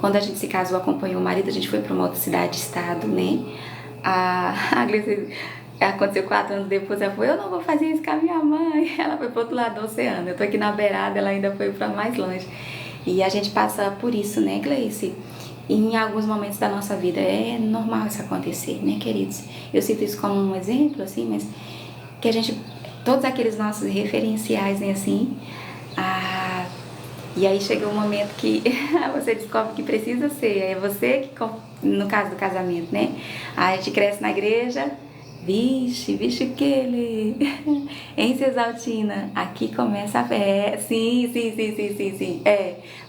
Quando a gente se casou, acompanhou o marido, a gente foi para uma outra cidade, estado, né? A Gleice aconteceu 4 anos depois, ela falou, eu não vou fazer isso com a minha mãe. Ela foi pro outro lado do oceano, eu tô aqui na beirada, ela ainda foi para mais longe. E a gente passa por isso, né, Gleice? E em alguns momentos da nossa vida é normal isso acontecer, né, queridos? Eu cito isso como um exemplo, assim, mas que a gente, todos aqueles nossos referenciais, né, assim, e aí chega um momento que você descobre que precisa ser, é você que, no caso do casamento, né? A gente cresce na igreja, vixe o que ele... Em Cesaltina, aqui começa a fé. Sim.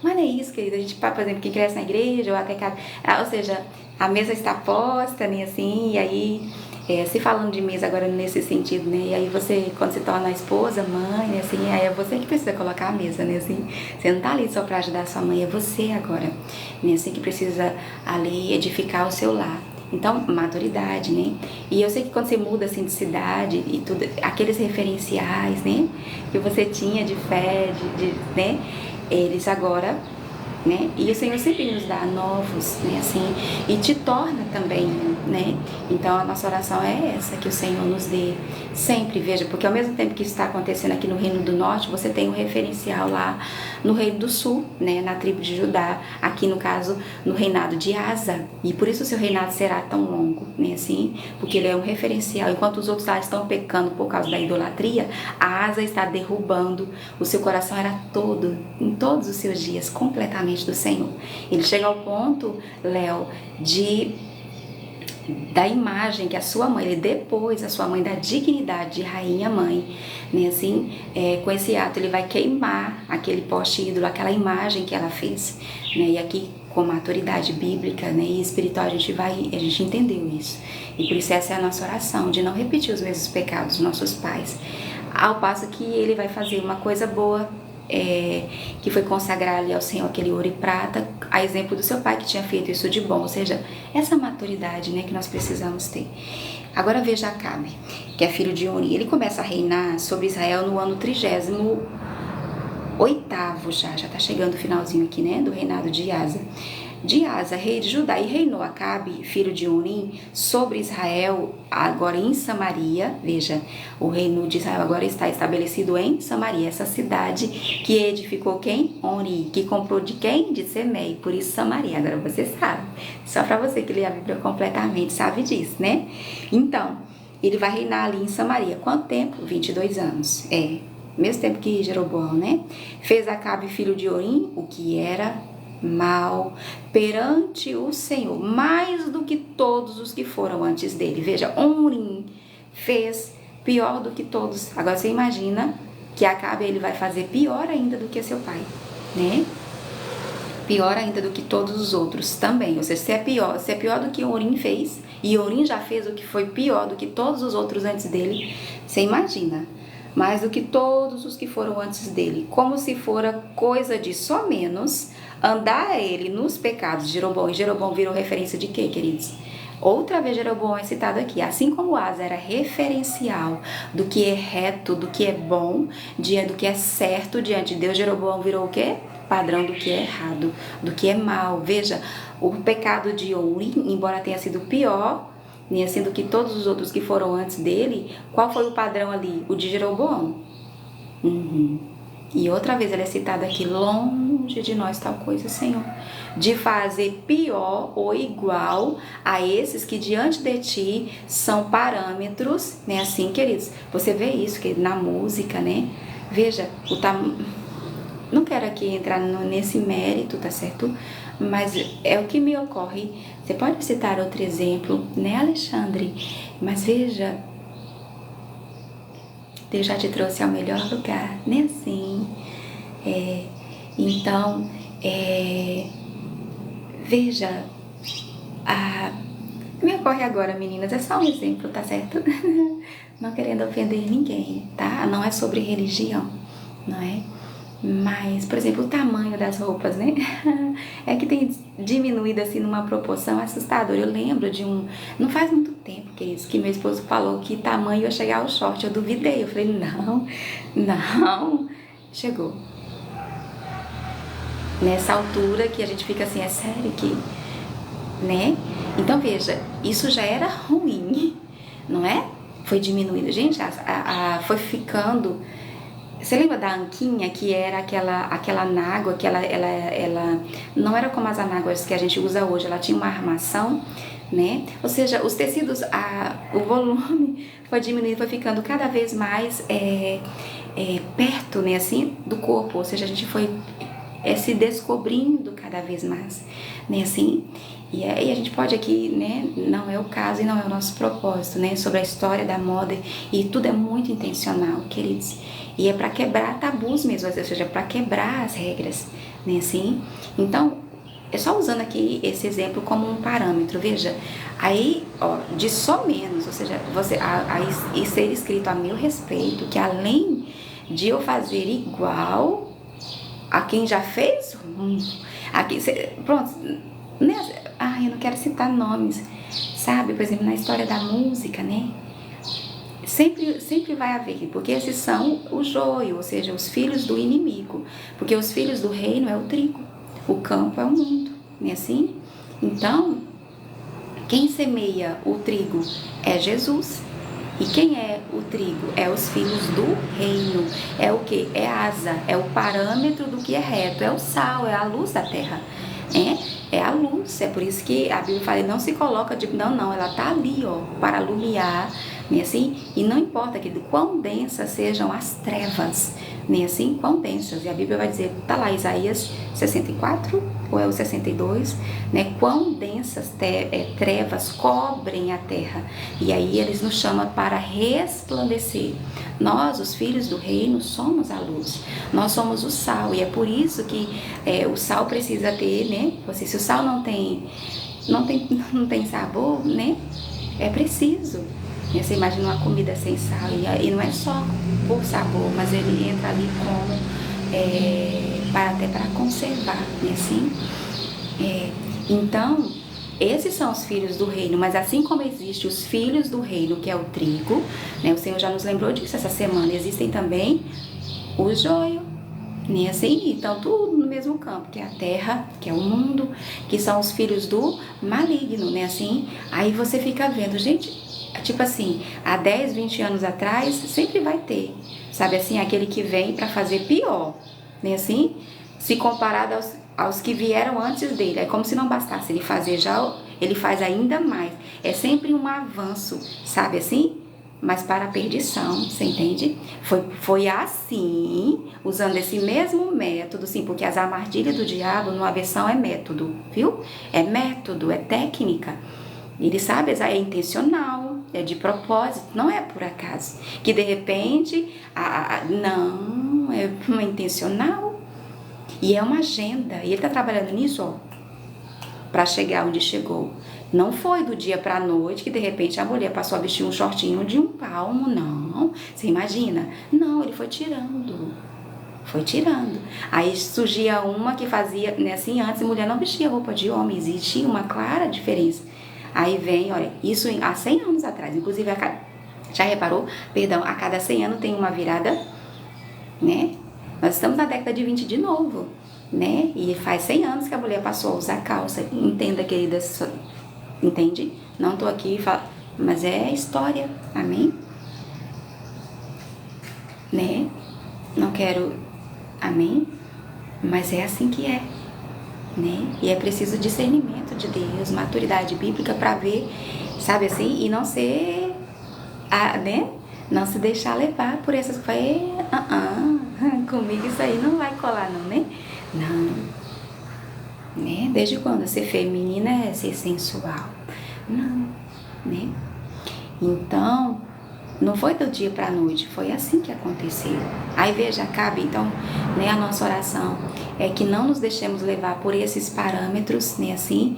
Mas não é isso, querida. A gente, por exemplo, quem cresce na igreja, ou até casa, ou seja, a mesa está posta, né, assim, e aí, se falando de mesa agora nesse sentido, né, e aí você, quando se torna esposa, mãe, né, assim, aí é você que precisa colocar a mesa, né, assim, você não tá ali só pra ajudar a sua mãe, é você agora, né, assim, que precisa ali edificar o seu lar. Então, maturidade, né? E eu sei que quando você muda assim de cidade e tudo, aqueles referenciais, né? Que você tinha de fé, né? Eles agora, né? E o Senhor sempre nos dá novos, né? Assim, e te torna também, né? Então, a nossa oração é essa, que o Senhor nos dê sempre, veja, porque ao mesmo tempo que isso está acontecendo aqui no Reino do Norte, você tem um referencial lá no Reino do Sul, né? Na tribo de Judá, aqui no caso, no reinado de Asa. E por isso o seu reinado será tão longo, né? Assim, porque ele é um referencial. Enquanto os outros lá estão pecando por causa da idolatria, a Asa está derrubando. O seu coração era todo, em todos os seus dias, completamente do Senhor. Ele chega ao ponto, Léo, da imagem que a sua mãe, ele depois a sua mãe da dignidade de rainha mãe, né, assim, com esse ato ele vai queimar aquele poste ídolo, aquela imagem que ela fez, né, e aqui com maturidade bíblica, né, e espiritual a gente entendeu isso, e por isso essa é a nossa oração, de não repetir os mesmos pecados dos nossos pais, ao passo que ele vai fazer uma coisa boa, que foi consagrar ali ao Senhor aquele ouro e prata, a exemplo do seu pai que tinha feito isso de bom, ou seja, essa maturidade, né, que nós precisamos ter. Agora veja Acabe, que é filho de Uni, ele começa a reinar sobre Israel no ano 38º, já tá chegando o finalzinho aqui, né, do reinado de Asa. De Asa, rei de Judá, e reinou Acabe, filho de Onim, sobre Israel, agora em Samaria. Veja, o reino de Israel agora está estabelecido em Samaria, essa cidade que edificou quem? Oni, que comprou de quem? De Semei, por isso Samaria. Agora você sabe, só para você que lê a Bíblia completamente sabe disso, né? Então, ele vai reinar ali em Samaria. Quanto tempo? 22 anos. Mesmo tempo que Jeroboão, né? Fez Acabe, filho de Orim, o que era mal perante o Senhor, mais do que todos os que foram antes dele. Veja, Orim fez pior do que todos. Agora você imagina que Acabe ele vai fazer pior ainda do que seu pai, né? Pior ainda do que todos os outros também. Ou seja, se é pior do que Orim fez, e Orim já fez o que foi pior do que todos os outros antes dele, você imagina, mais do que todos os que foram antes dele, como se fora coisa de só menos andar ele nos pecados de Jeroboão. E Jeroboão virou referência de quê, queridos? Outra vez Jeroboão é citado aqui. Assim como Asa era referencial do que é reto, do que é bom, do que é certo diante de Deus, Jeroboão virou o quê? Padrão do que é errado, do que é mal. Veja, o pecado de Orim, embora tenha sido pior, nem assim do que todos os outros que foram antes dele, qual foi o padrão ali? O de Jeroboão. Uhum. E outra vez ela é citada aqui: longe de nós tal coisa, Senhor, de fazer pior ou igual a esses que diante de ti são parâmetros, né? Assim, queridos, você vê isso que na música, né? Veja, não quero aqui entrar nesse mérito, tá certo? Mas é o que me ocorre. Você pode citar outro exemplo, né, Alexandre? Mas veja, Deus já te trouxe ao melhor lugar, né? Assim. Então, veja, me ocorre agora, meninas, é só um exemplo, tá certo? Não querendo ofender ninguém, tá? Não é sobre religião, não é? Mas, por exemplo, o tamanho das roupas, né? É que tem diminuído assim numa proporção assustadora. Eu lembro de não faz muito tempo que meu esposo falou que tamanho ia chegar ao short. Eu duvidei, eu falei, não, chegou. Nessa altura que a gente fica assim, é sério que, né? Então veja, isso já era ruim, não é? Foi diminuindo. Gente, foi ficando... Você lembra da anquinha, que era aquela anágua, que ela não era como as anáguas que a gente usa hoje, ela tinha uma armação, né? Ou seja, os tecidos, o volume foi diminuindo, foi ficando cada vez mais perto, né, assim, do corpo. Ou seja, a gente foi se descobrindo cada vez mais, né, assim. E aí a gente pode aqui, né, não é o caso e não é o nosso propósito, né, sobre a história da moda, e tudo é muito intencional, queridos. E é para quebrar tabus mesmo, ou seja, para quebrar as regras, né, assim. Então, é só usando aqui esse exemplo como um parâmetro, veja. Aí, ó, de só menos, ou seja, aí ser escrito a meu respeito, que além de eu fazer igual a quem já fez, pronto, né? Eu não quero citar nomes, sabe? Por exemplo, na história da música, né? Sempre vai haver, porque esses são o joio, ou seja, os filhos do inimigo, porque os filhos do reino é o trigo, o campo é o mundo, não é assim? Então, quem semeia o trigo é Jesus, e quem é o trigo? É os filhos do reino, é o que? É asa, é o parâmetro do que é reto, é o sal, é a luz da terra, é a luz. É por isso que a Bíblia fala, não se coloca de... Não, ela tá ali, ó, para iluminar, né, assim? E não importa que quão densas sejam as trevas, né, assim? Quão densas. E a Bíblia vai dizer, tá lá, Isaías 64, ou é o 62, né? Quão densas trevas cobrem a terra. E aí eles nos chamam para resplandecer. Nós, os filhos do reino, somos a luz. Nós somos o sal. E é por isso que o sal precisa ter, né? Se o sal não tem sabor, né? É preciso. Você imagina uma comida sem sal, e não é só por sabor, mas ele entra ali como até para conservar, né, assim? Então, esses são os filhos do reino, mas assim como existem os filhos do reino, que é o trigo, né? O Senhor já nos lembrou disso essa semana, existem também o joio, né, assim? Então, tudo no mesmo campo, que é a terra, que é o mundo, que são os filhos do maligno, né, assim? Aí você fica vendo, gente... Tipo assim, há 10, 20 anos atrás, sempre vai ter, sabe assim, aquele que vem para fazer pior, né, assim, se comparado aos que vieram antes dele. É como se não bastasse ele fazer já, ele faz ainda mais. É sempre um avanço, sabe assim, mas para a perdição, você entende? Foi assim, usando esse mesmo método, sim, porque as armadilhas do diabo, numa versão, é método, viu? É método, é técnica. Ele sabe, é intencional, é de propósito, não é por acaso. Que de repente, não, é uma intencional. E é uma agenda. E ele tá trabalhando nisso, ó, para chegar onde chegou. Não foi do dia pra noite que de repente a mulher passou a vestir um shortinho de 1 palmo, não. Você imagina? Não, ele foi tirando. Foi tirando. Aí surgia uma que fazia, né, assim, antes a mulher não vestia roupa de homem, existia uma clara diferença. Aí vem, olha, isso há 100 anos atrás, inclusive, já reparou? Perdão, a cada 100 anos tem uma virada, né? Nós estamos na década de 20 de novo, né? E faz 100 anos que a mulher passou a usar calça. Entenda, querida, entende? Não tô aqui, mas é história, amém? Né? quero, amém? Mas é assim que é, né? E é preciso discernimento de Deus, maturidade bíblica para ver, sabe assim? E não ser, né? Não se deixar levar por essas coisas. Comigo isso aí não vai colar não, né? Não. Né? Desde quando ser feminina é ser sensual? Não, né? Então, não foi do dia para a noite, foi assim que aconteceu. Aí veja, Acabe, então, né, a nossa oração é que não nos deixemos levar por esses parâmetros, né, assim,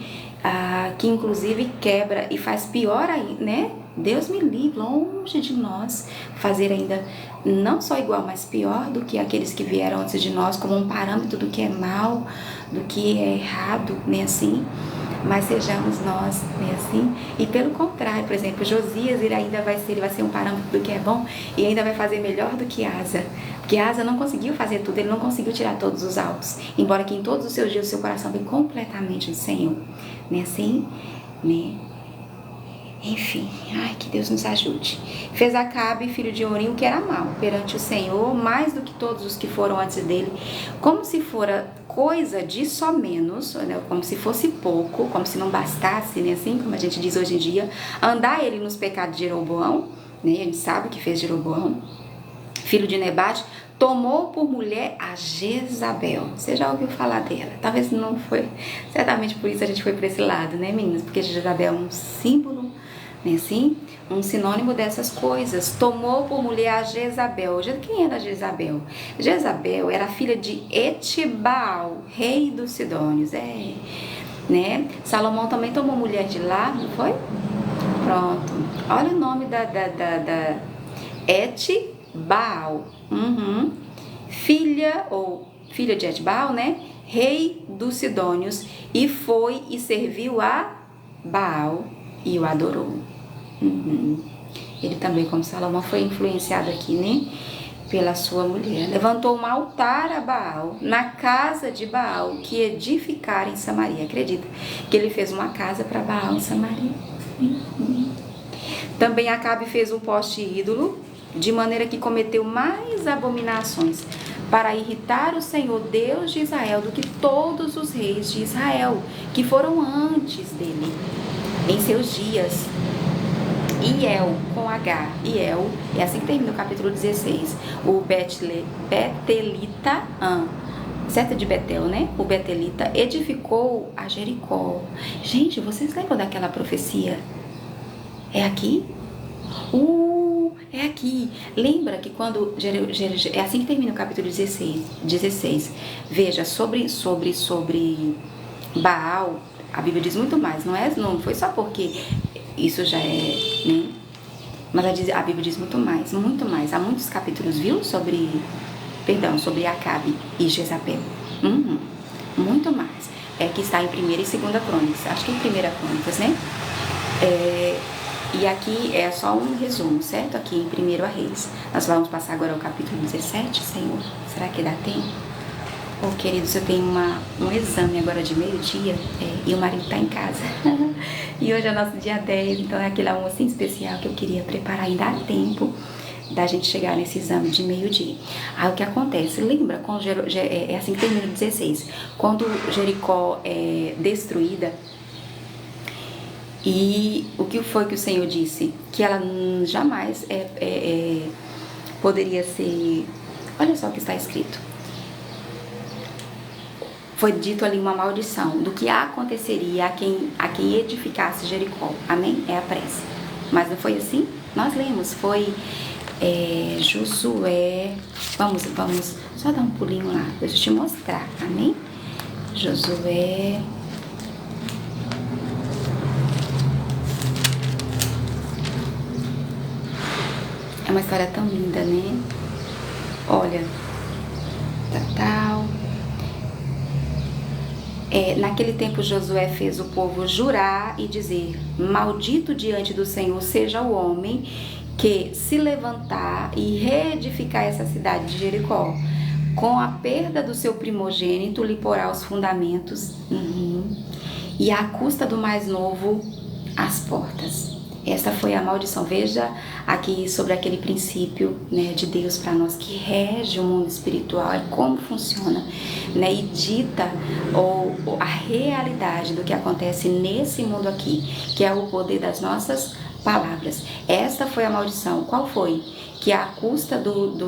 que inclusive quebra e faz pior aí, né? Deus me livre, longe de nós, fazer ainda não só igual, mas pior do que aqueles que vieram antes de nós, como um parâmetro do que é mal, do que é errado, né, assim. Mas sejamos nós, né, assim. E pelo contrário, por exemplo, Josias, ele vai ser um parâmetro do que é bom e ainda vai fazer melhor do que Asa. Porque Asa não conseguiu fazer tudo, ele não conseguiu tirar todos os alvos, embora que em todos os seus dias o seu coração veio completamente do Senhor, né, assim, né. Enfim, ai, que Deus nos ajude. Fez Acabe, filho de Orim, o que era mal perante o Senhor, mais do que todos os que foram antes dele, como se fora coisa de só menos, né? Como se fosse pouco, como se não bastasse, né? Assim como a gente diz hoje em dia, andar ele nos pecados de Jeroboão, né? A gente sabe o que fez Jeroboão, filho de Nebate, tomou por mulher a Jezabel. Você já ouviu falar dela? Talvez não foi, certamente por isso a gente foi para esse lado, né, meninas? Porque Jezabel é um símbolo, né, assim, um sinônimo dessas coisas. Tomou por mulher a Jezabel. Quem era Jezabel? Jezabel era filha de Etibaal, rei dos Sidônios, né? Salomão também tomou mulher de lá, não foi? Pronto. Olha o nome da Etibaal. Filha de Etibaal, né? Rei dos Sidônios, e foi e serviu a Baal e o adorou. Ele também, como Salomão, foi influenciado aqui, né, pela sua mulher. Levantou um altar a Baal na casa de Baal que edificara em Samaria. Acredita que ele fez uma casa para Baal em Samaria? Também Acabe fez um poste ídolo, de maneira que cometeu mais abominações para irritar o Senhor Deus de Israel do que todos os reis de Israel que foram antes dele em seus dias. Iel, com H, Iel, é assim que termina o capítulo 16. O Betelita, certo, de Betel, né? O Betelita edificou a Jericó. Gente, vocês lembram daquela profecia? É aqui? É aqui. Lembra que quando é assim que termina o capítulo 16. Veja, sobre Baal, a Bíblia diz muito mais, não foi só porque isso já é, né? Mas a Bíblia diz muito mais. Há muitos capítulos, viu? Sobre Acabe e Jezabel. Muito mais. É que está em 1ª e 2ª Crônicas. Acho que em 1ª Crônicas, né? E aqui é só um resumo, certo? Aqui em 1º Reis. Nós vamos passar agora ao capítulo 17, Senhor. Será que dá tempo? Queridos, eu tenho um exame agora de meio-dia, e o marido tá em casa. E hoje é nosso dia 10, então é aquele almoço assim especial que eu queria preparar. Ainda há tempo da gente chegar nesse exame de meio-dia. Aí o que acontece? Lembra, quando é assim que termina o 16, quando Jericó é destruída, e o que foi que o Senhor disse? Que ela jamais poderia ser... Olha só o que está escrito. Foi dito ali uma maldição do que aconteceria a quem edificasse Jericó. Amém? É a prece. Mas não foi assim? Nós lemos, foi Josué. Vamos só dar um pulinho lá, deixa eu te mostrar. Amém? Josué. É uma história tão linda, né? Olha, tal. Naquele tempo Josué fez o povo jurar e dizer: maldito diante do Senhor seja o homem que se levantar e reedificar essa cidade de Jericó. Com a perda do seu primogênito lhe porá os fundamentos, e à custa do mais novo as portas. Essa foi a maldição. Veja aqui sobre aquele princípio, né, de Deus para nós, que rege o mundo espiritual e como funciona, né, e dita a realidade do que acontece nesse mundo aqui, que é o poder das nossas palavras. Esta foi a maldição. Qual foi? Que à custa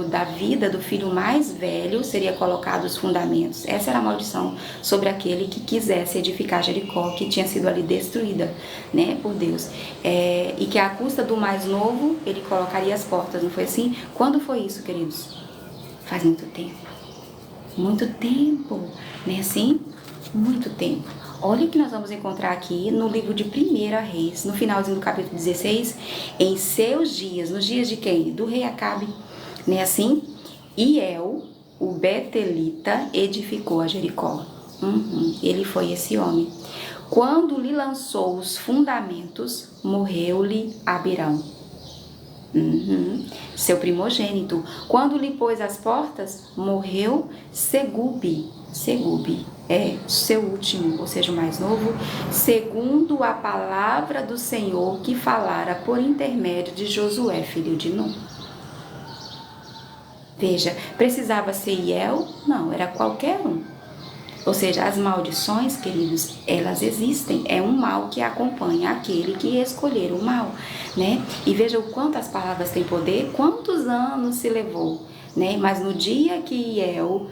da vida do filho mais velho seria colocado os fundamentos. Essa era a maldição sobre aquele que quisesse edificar Jericó, que tinha sido ali destruída, né, por Deus. E que à custa do mais novo ele colocaria as portas, não foi assim? Quando foi isso, queridos? Faz muito tempo. Muito tempo, né, assim? Muito tempo. Olha o que nós vamos encontrar aqui no livro de 1 Reis, no finalzinho do capítulo 16, em seus dias, nos dias de quem? Do rei Acabe, né, assim? Hiel, o Betelita, edificou a Jericó. Ele foi esse homem. Quando lhe lançou os fundamentos, morreu-lhe Abirão, seu primogênito. Quando lhe pôs as portas, morreu Segube é seu último, ou seja, o mais novo, segundo a palavra do Senhor que falara por intermédio de Josué, filho de Nun. Veja, precisava ser Hiel? Não, era qualquer um. Ou seja, as maldições, queridos, elas existem. É um mal que acompanha aquele que escolher o mal, né? E veja o quanto as palavras têm poder, quantos anos se levou, né? Mas no dia que Hiel,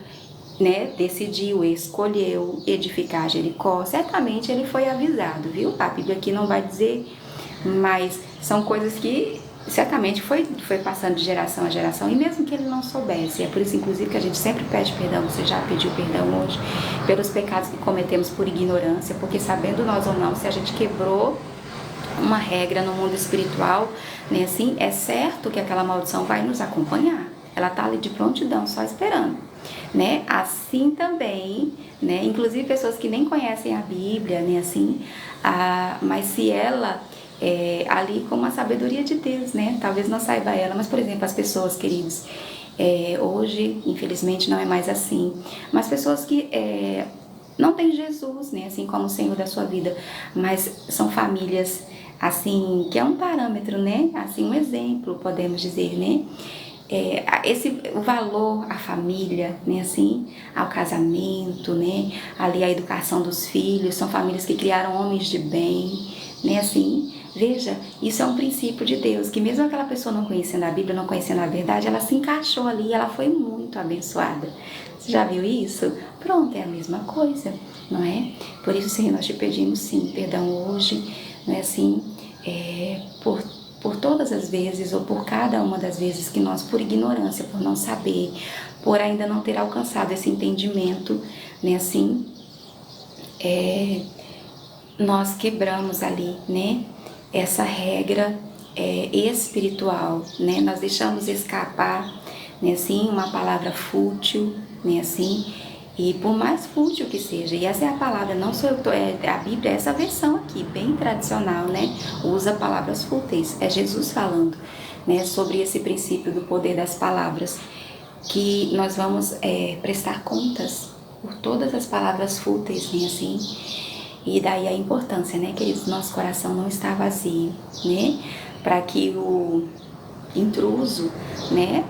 né, decidiu, escolheu edificar Jericó, certamente ele foi avisado, viu? A Bíblia aqui não vai dizer, mas são coisas que certamente foi passando de geração a geração, e mesmo que ele não soubesse, é por isso inclusive que a gente sempre pede perdão. Você já pediu perdão hoje pelos pecados que cometemos por ignorância, porque sabendo nós ou não, se a gente quebrou uma regra no mundo espiritual, né, assim, é certo que aquela maldição vai nos acompanhar, ela tá ali de prontidão, só esperando, né? Assim também, né, inclusive pessoas que nem conhecem a Bíblia, né, assim, mas se ela ali com a sabedoria de Deus, né? Talvez não saiba ela, mas, por exemplo, as pessoas, queridos, hoje, infelizmente, não é mais assim, mas pessoas que não têm Jesus, né? Assim como o Senhor da sua vida, mas são famílias, assim, que é um parâmetro, né? Assim, um exemplo, podemos dizer, né? O valor à família, né, assim, ao casamento, né, ali a educação dos filhos, são famílias que criaram homens de bem, né, assim. Veja, isso é um princípio de Deus, que mesmo aquela pessoa não conhecendo a Bíblia, não conhecendo a verdade, ela se encaixou ali e ela foi muito abençoada. Você já viu isso? Pronto, é a mesma coisa, não é? Por isso, Senhor, nós te pedimos, sim, perdão hoje, não é assim, por todas as vezes, ou por cada uma das vezes que nós, por ignorância, por não saber, por ainda não ter alcançado esse entendimento, né, assim, nós quebramos ali, né, essa regra espiritual, né, nós deixamos escapar, né, assim, uma palavra fútil, né, assim, e por mais fútil que seja, e essa é a palavra, não sou eu, a Bíblia é essa versão aqui, bem tradicional, né, usa palavras fúteis, é Jesus falando, né, sobre esse princípio do poder das palavras, que nós vamos prestar contas por todas as palavras fúteis, né, assim, e daí a importância, né, queridos, nosso coração não está vazio, né, para que o intruso, né,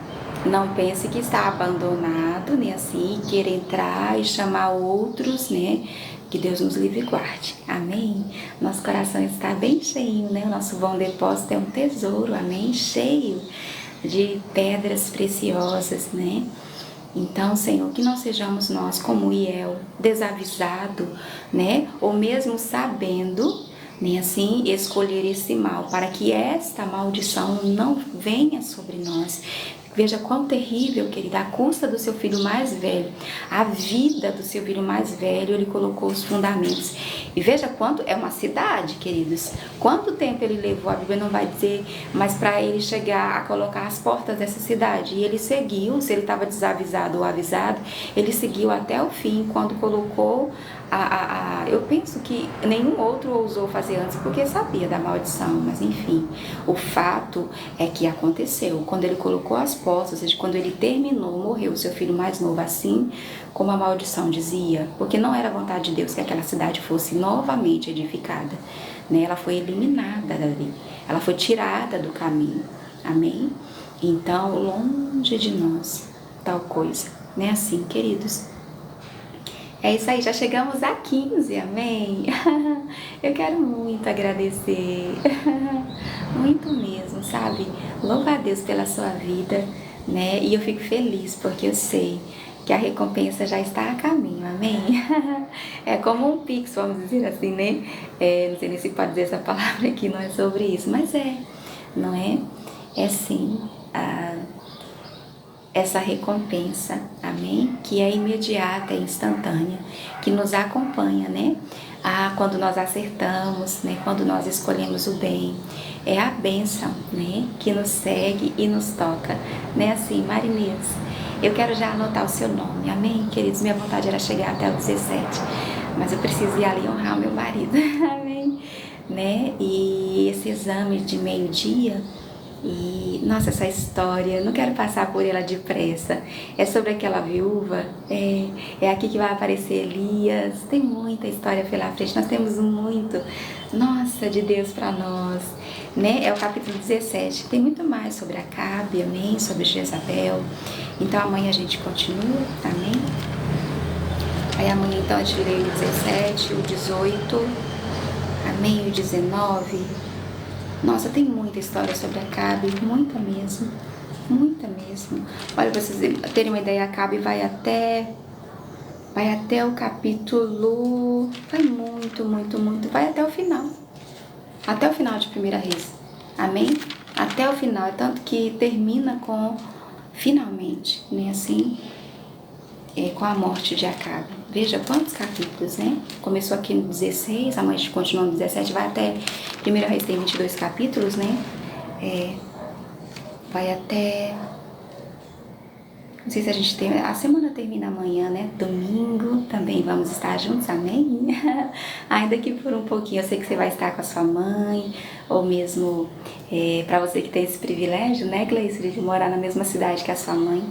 não pense que está abandonado, né, assim, queira entrar e chamar outros, né, que Deus nos livre e guarde, amém? Nosso coração está bem cheio, né, o nosso bom depósito é um tesouro, amém? Cheio de pedras preciosas, né? Então, Senhor, que não sejamos nós como Hiel, desavisado, né, ou mesmo sabendo, nem assim, escolher esse mal, para que esta maldição não venha sobre nós. Veja quão terrível, querida, a custa do seu filho mais velho, a vida do seu filho mais velho, ele colocou os fundamentos. E veja quanto é uma cidade, queridos. Quanto tempo ele levou, a Bíblia não vai dizer, mas para ele chegar a colocar as portas dessa cidade. E ele seguiu, se ele estava desavisado ou avisado, ele seguiu até o fim, quando colocou Eu penso que nenhum outro ousou fazer antes porque sabia da maldição, mas enfim, o fato é que aconteceu. Quando ele colocou as postas, ou seja, quando ele terminou, morreu o seu filho mais novo, assim como a maldição dizia, porque não era vontade de Deus que aquela cidade fosse novamente edificada, né? Ela foi eliminada dali, ela foi tirada do caminho, amém? Então, longe de nós, tal coisa, né? Assim, queridos. É isso aí, já chegamos a 15, amém? Eu quero muito agradecer, muito mesmo, sabe? Louva a Deus pela sua vida, né? E eu fico feliz porque eu sei que a recompensa já está a caminho, amém? É como um pix, vamos dizer assim, né? Não sei nem se pode dizer essa palavra aqui, não é sobre isso, mas não é? É sim, essa recompensa, amém? Que é imediata, é instantânea, que nos acompanha, né? Quando nós acertamos, né? Quando nós escolhemos o bem, é a bênção, né? Que nos segue e nos toca, né? Assim, Marinês, eu quero já anotar o seu nome, amém? Queridos, minha vontade era chegar até o 17, mas eu preciso ir ali honrar o meu marido, amém? Né? E esse exame de meio-dia, e, nossa, essa história, não quero passar por ela depressa. É sobre aquela viúva, é aqui que vai aparecer Elias. Tem muita história pela frente, nós temos muito, nossa, de Deus para nós, né? É o capítulo 17, tem muito mais sobre Acabe, amém? Sobre Jezabel. Então amanhã a gente continua, amém? Aí amanhã então a gente lê o 17, o 18, amém? O 19. Nossa, tem muita história sobre Acabe, muita mesmo, muita mesmo. Olha, pra vocês terem uma ideia, Acabe vai até o capítulo, vai muito, vai até o final de Primeira Reis, amém? Até o final, tanto que termina com, finalmente, né, assim, com a morte de Acabe. Veja quantos capítulos, né? Começou aqui no 16, amanhã a gente continua no 17, vai até... Primeira Reis tem 22 capítulos, né? Vai até... Não sei se a gente tem... A semana termina amanhã, né? Domingo também vamos estar juntos, amém? Ainda que por um pouquinho, eu sei que você vai estar com a sua mãe, ou mesmo para você que tem esse privilégio, né, Gleice, de morar na mesma cidade que a sua mãe.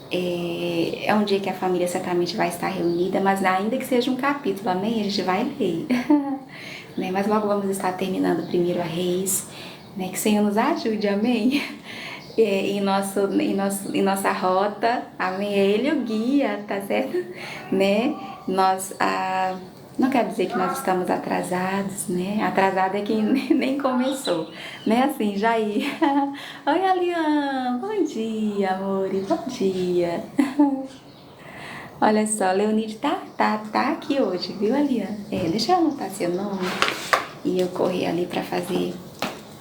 É um dia que a família certamente vai estar reunida, mas ainda que seja um capítulo, amém? A gente vai ler, né? Mas logo vamos estar terminando primeiro a Reis, né? Que o Senhor nos ajude, amém? Em nossa rota, amém? É Ele o guia, tá certo? Né? Não quer dizer que nós estamos atrasados, né? Atrasado é quem nem começou, né? Assim, Jair. Oi, Alian. Bom dia, amor. Bom dia. Olha só, Leonide tá aqui hoje, viu, Alian? Deixa eu anotar seu nome. E eu corri ali pra fazer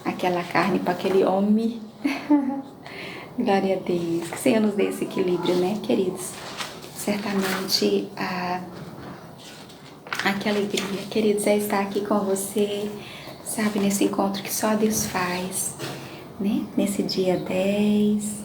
aquela carne para aquele homem. Glória a Deus. Que o Senhor nos dê esse equilíbrio, né, queridos? Certamente que alegria, queridos, é estar aqui com você, sabe, nesse encontro que só Deus faz, né? Nesse dia 10.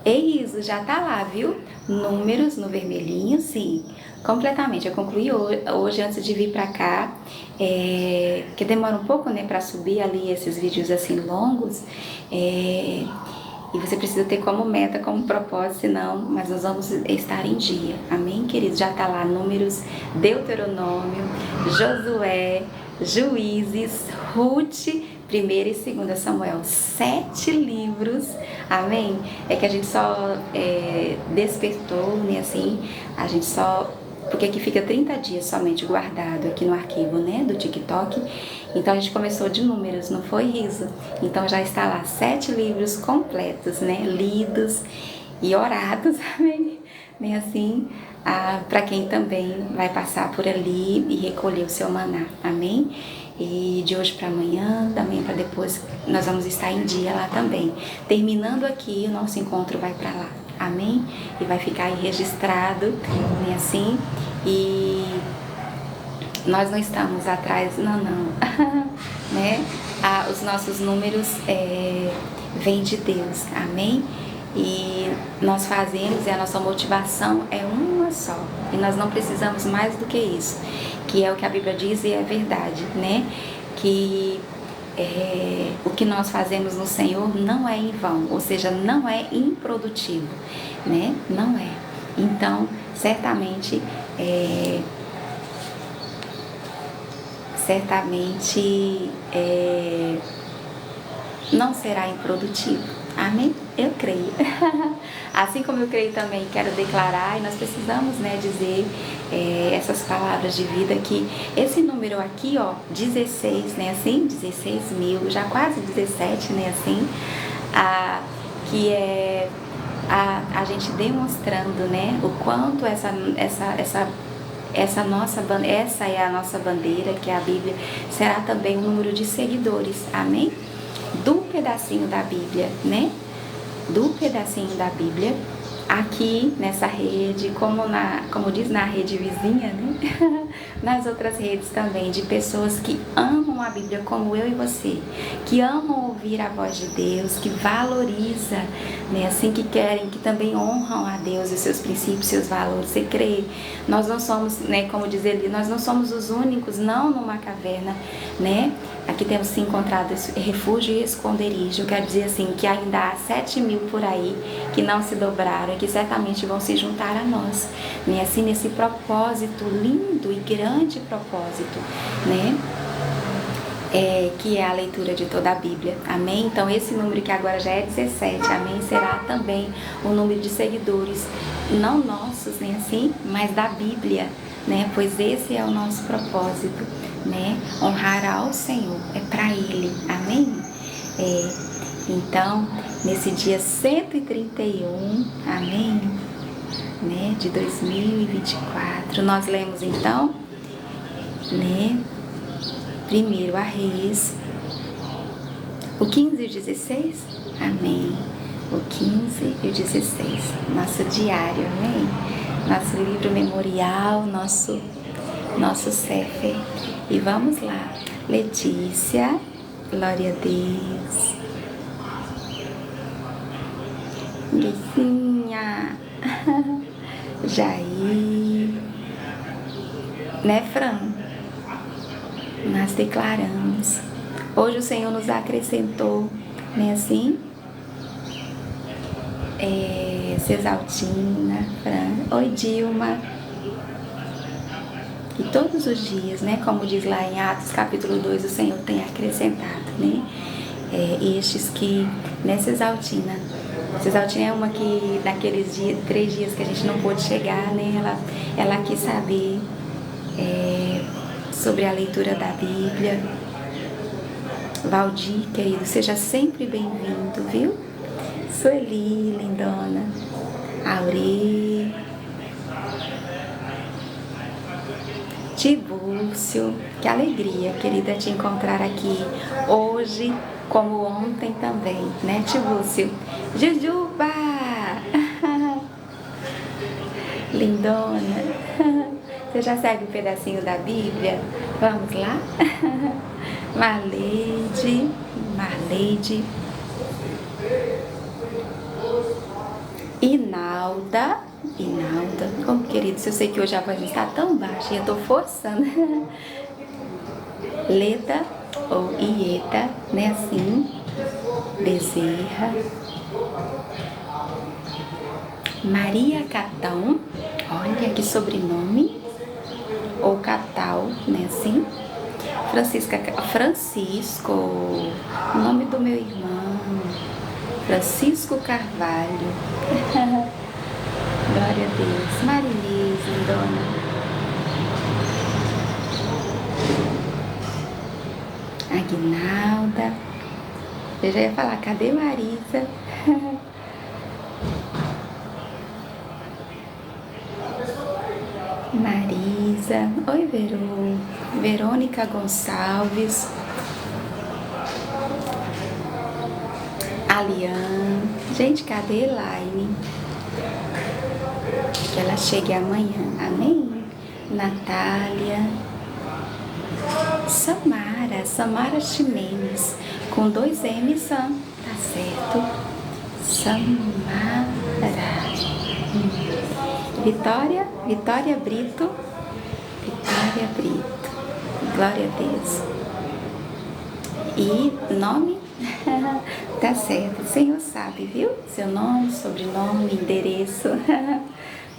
Ei, Iso, já tá lá, viu? Números no vermelhinho, sim, completamente. Eu concluí hoje antes de vir pra cá, que demora um pouco, né, pra subir ali esses vídeos assim longos, e você precisa ter como meta, como propósito, senão, mas nós vamos estar em dia, amém, queridos? Já tá lá Números, Deuteronômio, Josué, Juízes, Ruth, 1ª e 2ª Samuel, 7 livros, amém? É que a gente só despertou, né, assim, a gente só... Porque aqui fica 30 dias somente guardado aqui no arquivo, né, do TikTok. Então a gente começou de Números, não foi, Riso? Então já está lá 7 livros completos, né, lidos e orados, amém? Né, assim, para quem também vai passar por ali e recolher o seu maná, amém? E de hoje para amanhã, também para depois, nós vamos estar em dia lá também. Terminando aqui, o nosso encontro vai para lá, amém? E vai ficar aí registrado, né, assim, e nós não estamos atrás, não, né? Os nossos números vêm de Deus, amém? E nós fazemos, e a nossa motivação é uma uma só. E nós não precisamos mais do que isso, que é o que a Bíblia diz e é verdade, né? Que o que nós fazemos no Senhor não é em vão, ou seja, não é improdutivo, né? Não é. Então, certamente não será improdutivo. Amém? Eu creio. Assim como eu creio também, quero declarar, e nós precisamos, né, dizer essas palavras de vida, que esse número aqui, ó, 16, né, assim, 16 mil, já quase 17, né, assim, que é a gente demonstrando, né, o quanto essa é a nossa bandeira, que é a Bíblia, será também o número de seguidores, amém? Do pedacinho da Bíblia, né? Do pedacinho da Bíblia, aqui nessa rede, como diz na rede vizinha, né? Nas outras redes também, de pessoas que amam a Bíblia como eu e você, que amam ouvir a voz de Deus, que valoriza, né? Assim, que querem, que também honram a Deus, os seus princípios, seus valores. Você crê? Nós não somos, né? Como diz ele, nós não somos os únicos, não numa caverna, né? Aqui temos se encontrado refúgio e esconderijo. Quer dizer assim, que ainda há 7 mil por aí que não se dobraram e que certamente vão se juntar a nós, né? Assim, nesse propósito lindo e grande propósito, né? Que é a leitura de toda a Bíblia, amém? Então esse número que agora já é 17, amém? Será também o número de seguidores, não nossos, né, assim, mas da Bíblia, né? Pois esse é o nosso propósito, né? Honrar ao Senhor, é para Ele, amém? Então, nesse dia 131, amém? Né, de 2024, nós lemos então, né? Primeiro a Reis, o 15 e o 16, amém? O 15 e o 16, nosso diário, amém? Nosso livro memorial, nosso Sefer. E vamos lá, Letícia, glória a Deus. Guicinha, Jair, né, Fran? Nós declaramos. Hoje o Senhor nos acrescentou, né, assim? Cesaltina, Fran, oi Dilma. E todos os dias, né, como diz lá em Atos capítulo 2, o Senhor tem acrescentado, né? Estes que, né, Cesaltina é uma que naqueles 3 dias que a gente não pôde chegar, né, ela quis saber sobre a leitura da Bíblia. Valdir, querido, seja sempre bem-vindo, viu? Sueli, lindona, Aure, Tibúrcio, que alegria, querida, te encontrar aqui hoje, como ontem também, né, Tibúrcio? Jujuba! Lindona, você já segue um pedacinho da Bíblia? Vamos lá? Marleide, Inalda, como queridos, eu sei que hoje a voz está tão baixa e eu estou forçando. Leda ou Ieta, né, assim, Bezerra, Maria Catão, olha que sobrenome, ou Catal, né, assim, Francisco, o nome do meu irmão, Francisco Carvalho, glória a Deus, Marilise, lindona, Aguinalda, eu já ia falar, cadê Marisa? Marisa, oi Verônica Gonçalves, Alian, gente, cadê Elaine? Que ela chegue amanhã, amém? Natália, Samara Ximenes, com 2 M's, tá certo? Samara, Vitória Brito. Vitória Brito. Glória a Deus. E nome? Tá certo. O Senhor sabe, viu? Seu nome, sobrenome, endereço.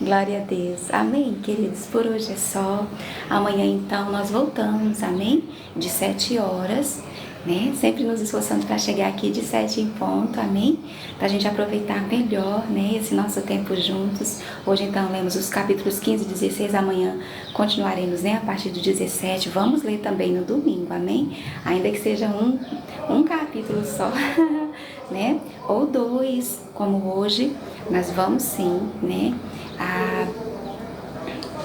Glória a Deus. Amém, queridos? Por hoje é só. Amanhã, então, nós voltamos, amém? De 7 horas, né? Sempre nos esforçando para chegar aqui de 7 em ponto, amém? Para a gente aproveitar melhor, né? Esse nosso tempo juntos. Hoje, então, lemos os capítulos 15 e 16. Amanhã continuaremos, né? A partir do 17. Vamos ler também no domingo, amém? Ainda que seja um capítulo só, né? Ou 2, como hoje. Mas vamos sim, né?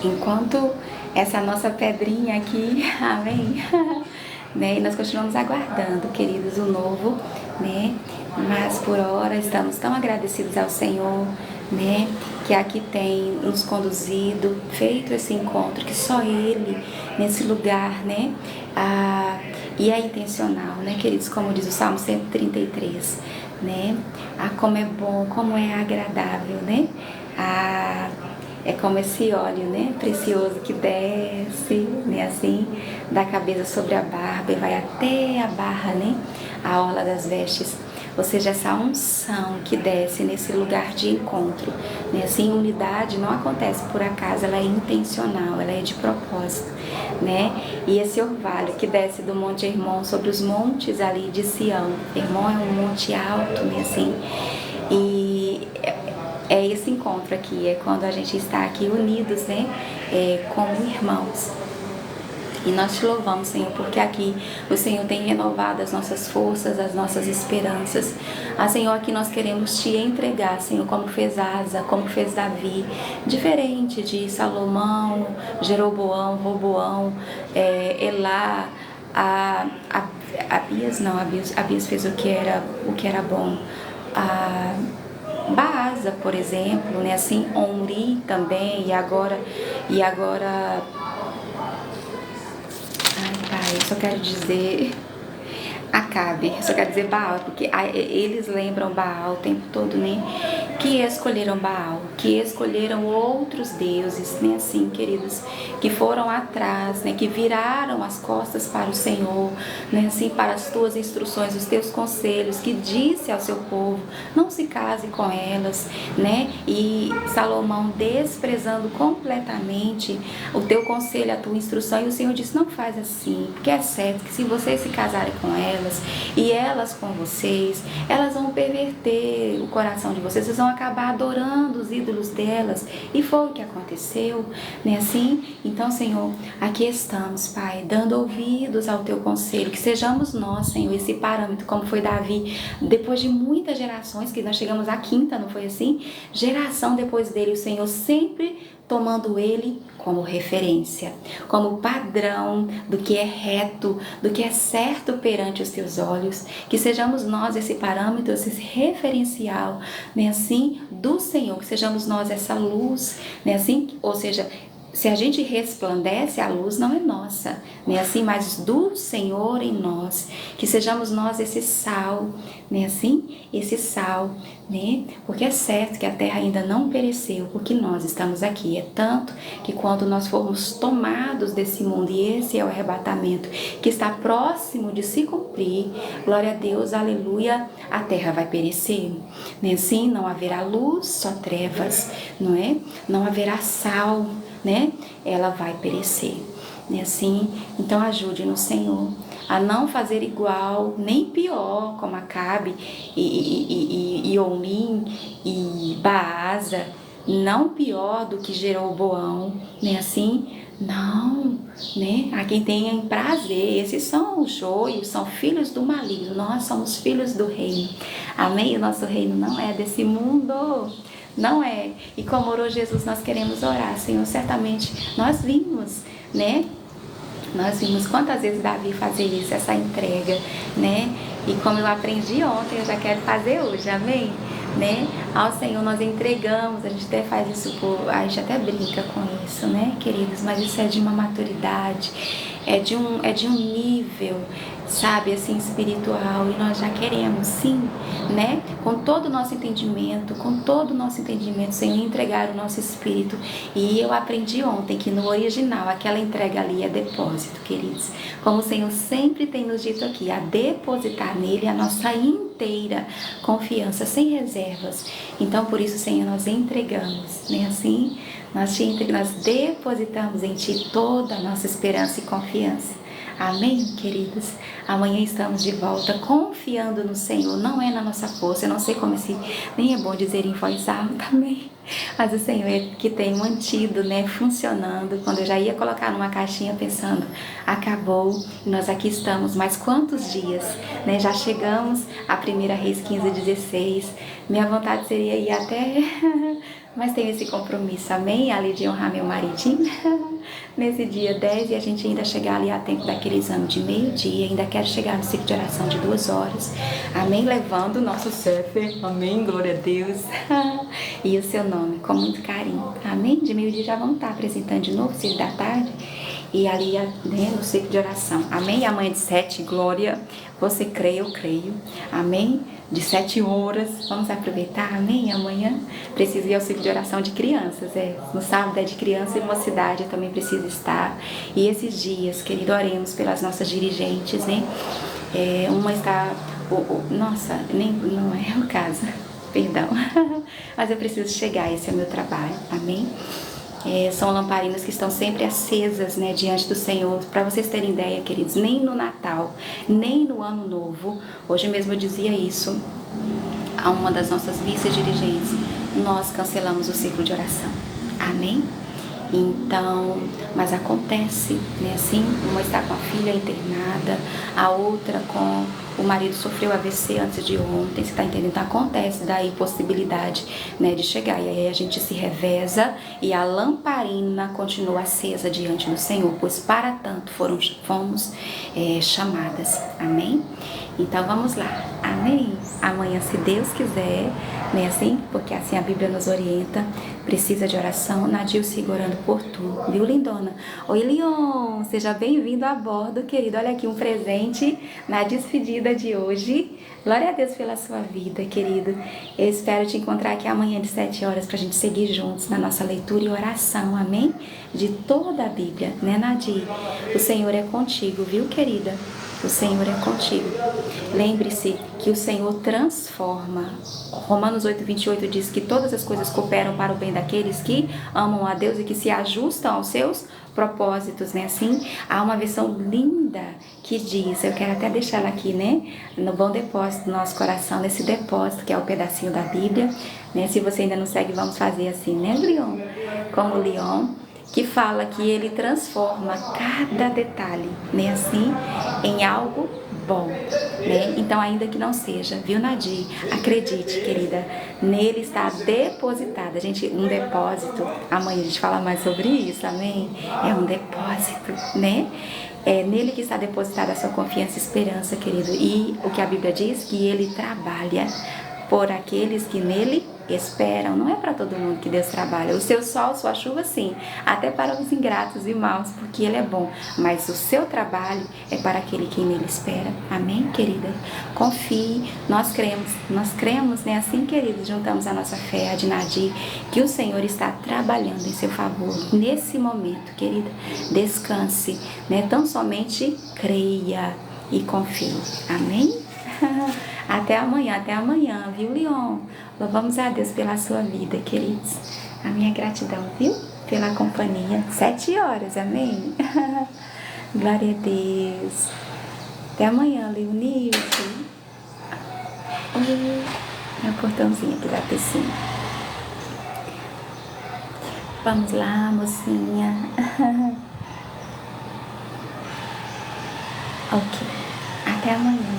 Enquanto essa nossa pedrinha aqui, amém? Né? E nós continuamos aguardando, queridos, o novo, né? Mas por hora estamos tão agradecidos ao Senhor, né? Que aqui tem nos conduzido, feito esse encontro, que só Ele, nesse lugar, né? E é intencional, né, queridos? Como diz o Salmo 133, né? Como é bom, como é agradável, né? É como esse óleo, né, precioso que desce, né, assim, da cabeça sobre a barba e vai até a barra, né, a orla das vestes. Ou seja, essa unção que desce nesse lugar de encontro, né, assim, unidade não acontece por acaso, ela é intencional, ela é de propósito, né, e esse orvalho que desce do Monte Hermon sobre os montes ali de Sião. Hermon é um monte alto, né, assim, e é esse encontro aqui, é quando a gente está aqui unidos, né, como irmãos. E nós te louvamos, Senhor, porque aqui o Senhor tem renovado as nossas forças, as nossas esperanças. Senhor, aqui nós queremos te entregar, Senhor, como fez Asa, como fez Davi, diferente de Salomão, Jeroboão, Roboão, Elá, Abias fez o que era bom. Baasa, por exemplo, né, assim, Omri também, e agora, ai, pai, eu só quero dizer Acabe, eu só quero dizer Baal, porque eles lembram Baal o tempo todo, né? Que escolheram Baal, que escolheram outros deuses, né? Assim, queridos, que foram atrás, né? Que viraram as costas para o Senhor, né? Assim, para as tuas instruções, os teus conselhos, que disse ao seu povo, não se case com elas, né? E Salomão desprezando completamente o teu conselho, a tua instrução, e o Senhor disse, não faz assim, porque é certo que se vocês se casarem com elas, e elas com vocês, elas vão perverter o coração de vocês, vocês vão acabar adorando os ídolos delas, e foi o que aconteceu, né, assim? Então, Senhor, aqui estamos, Pai, dando ouvidos ao teu conselho, que sejamos nós, Senhor, esse parâmetro, como foi Davi, depois de muitas gerações, que nós chegamos à quinta, não foi assim? Geração depois dele, o Senhor sempre tomando ele como referência, como padrão do que é reto, do que é certo perante os teus olhos, que sejamos nós esse parâmetro, esse referencial, né, assim, do Senhor, que sejamos nós essa luz, né, assim, ou seja, se a gente resplandece, a luz não é nossa, né, assim, mas do Senhor em nós, que sejamos nós esse sal, né, assim, esse sal, né, porque é certo que a terra ainda não pereceu, porque nós estamos aqui, é tanto que quando nós formos tomados desse mundo, e esse é o arrebatamento, que está próximo de se cumprir, glória a Deus, aleluia, a terra vai perecer, né, assim, não haverá luz, só trevas, não é? Não haverá sal, né? Ela vai perecer, né? Assim, então ajude-nos, Senhor, a não fazer igual, nem pior, como Acabe e Omrim e Baasa, não pior do que Jeroboão, né? Assim, não, né? A quem tenha prazer, esses são os joios, são filhos do maligno, nós somos filhos do reino, amém? O nosso reino não é desse mundo, não é. E como orou Jesus, nós queremos orar, Senhor. Certamente nós vimos, né? Nós vimos quantas vezes Davi fazer isso, essa entrega, né? E como eu aprendi ontem, eu já quero fazer hoje, amém? Né? Ao Senhor nós entregamos, a gente até faz isso, a gente até brinca com isso, né, queridos? Mas isso é de uma maturidade, é de um nível sabe, assim, espiritual, e nós já queremos, sim, né, com todo o nosso entendimento, Senhor, entregar o nosso espírito. E eu aprendi ontem que no original, aquela entrega ali é depósito, queridos, como o Senhor sempre tem nos dito aqui, a depositar nele a nossa inteira confiança, sem reservas. Então, por isso, Senhor, nós entregamos, né, assim, nós depositamos em Ti toda a nossa esperança e confiança. Amém, queridos? Amanhã estamos de volta, confiando no Senhor. Não é na nossa força, eu não sei como nem é bom dizer em voz alta, amém? Mas o Senhor é que tem mantido, né, funcionando. Quando eu já ia colocar numa caixinha pensando, acabou, nós aqui estamos. Mas quantos dias, né? Já chegamos a 1 Reis 15:16. Minha vontade seria ir até... Mas tenho esse compromisso, amém? Ali de honrar meu maridinho nesse dia 10, e a gente ainda chegar ali a tempo daquele exame de meio-dia. Ainda quero chegar no ciclo de oração de 2 horas, amém? Levando o nosso Sefer, amém? Glória a Deus. E o seu nome, com muito carinho, amém? De meio-dia já vamos estar apresentando de novo, 6 da tarde. E ali, né, no ciclo de oração, amém? Amanhã de 7, glória. Você crê, eu creio, amém? De 7 horas, vamos aproveitar, amém? Amanhã preciso ir ao ciclo de oração de crianças, no sábado é de criança e mocidade, eu também preciso estar. E esses dias, querido, oremos pelas nossas dirigentes, né? Uma está, nossa, não é o caso, perdão, mas eu preciso chegar, esse é o meu trabalho, amém? São lamparinas que estão sempre acesas, né, diante do Senhor. Para vocês terem ideia, queridos, nem no Natal, nem no Ano Novo, hoje mesmo eu dizia isso a uma das nossas vice-dirigentes, nós cancelamos o ciclo de oração, amém? Então, mas acontece, né, assim, uma está com a filha internada, a outra com o marido sofreu AVC antes de ontem, você está entendendo? Então acontece daí possibilidade, né, de chegar, e aí a gente se reveza e a lamparina continua acesa diante do Senhor, pois para tanto fomos chamadas, amém? Então vamos lá, amém? Amanhã, se Deus quiser, né, assim, porque assim a Bíblia nos orienta, precisa de oração, Nadir siga orando por tu, viu, lindona? Oi, Leon, seja bem-vindo a bordo, querido, olha aqui um presente na despedida de hoje. Glória a Deus pela sua vida, querido. Eu espero te encontrar aqui amanhã de 7 horas pra gente seguir juntos na nossa leitura e oração, amém? De toda a Bíblia, né, Nadir? O Senhor é contigo, viu, querida? O Senhor é contigo. Lembre-se que o Senhor transforma. Romanos 8:28 diz que todas as coisas cooperam para o bem daqueles que amam a Deus e que se ajustam aos seus propósitos, né? Assim, há uma versão linda que diz, eu quero até deixar ela aqui, né? No bom depósito do nosso coração, nesse depósito que é o pedacinho da Bíblia, né? Se você ainda não segue, vamos fazer assim, né, Leon? Como o Leon, que fala que ele transforma cada detalhe, né, assim, em algo bom, né? Então, ainda que não seja, viu, Nadir? Acredite, querida, nele está depositada, um depósito, amanhã a gente fala mais sobre isso, amém? É um depósito, né? É nele que está depositada a sua confiança e esperança, querido. E o que a Bíblia diz, que ele trabalha por aqueles que nele esperam. Não é para todo mundo que Deus trabalha. O seu sol, sua chuva, sim, até para os ingratos e maus, porque ele é bom. Mas o seu trabalho é para aquele que nele espera. Amém, querida? Confie, nós cremos, né? Assim, queridos, juntamos a nossa fé, a de Nadir, que o Senhor está trabalhando em seu favor nesse momento, querida. Descanse, né? Tão somente creia e confie. Amém? Até amanhã, viu, Leon? Louvamos a Deus pela sua vida, queridos. A minha gratidão, viu? Pela companhia. 7 horas, amém? Glória a Deus. Até amanhã, Leonilson. Oi, meu portãozinho aqui da piscina. Vamos lá, mocinha. Ok. Até amanhã.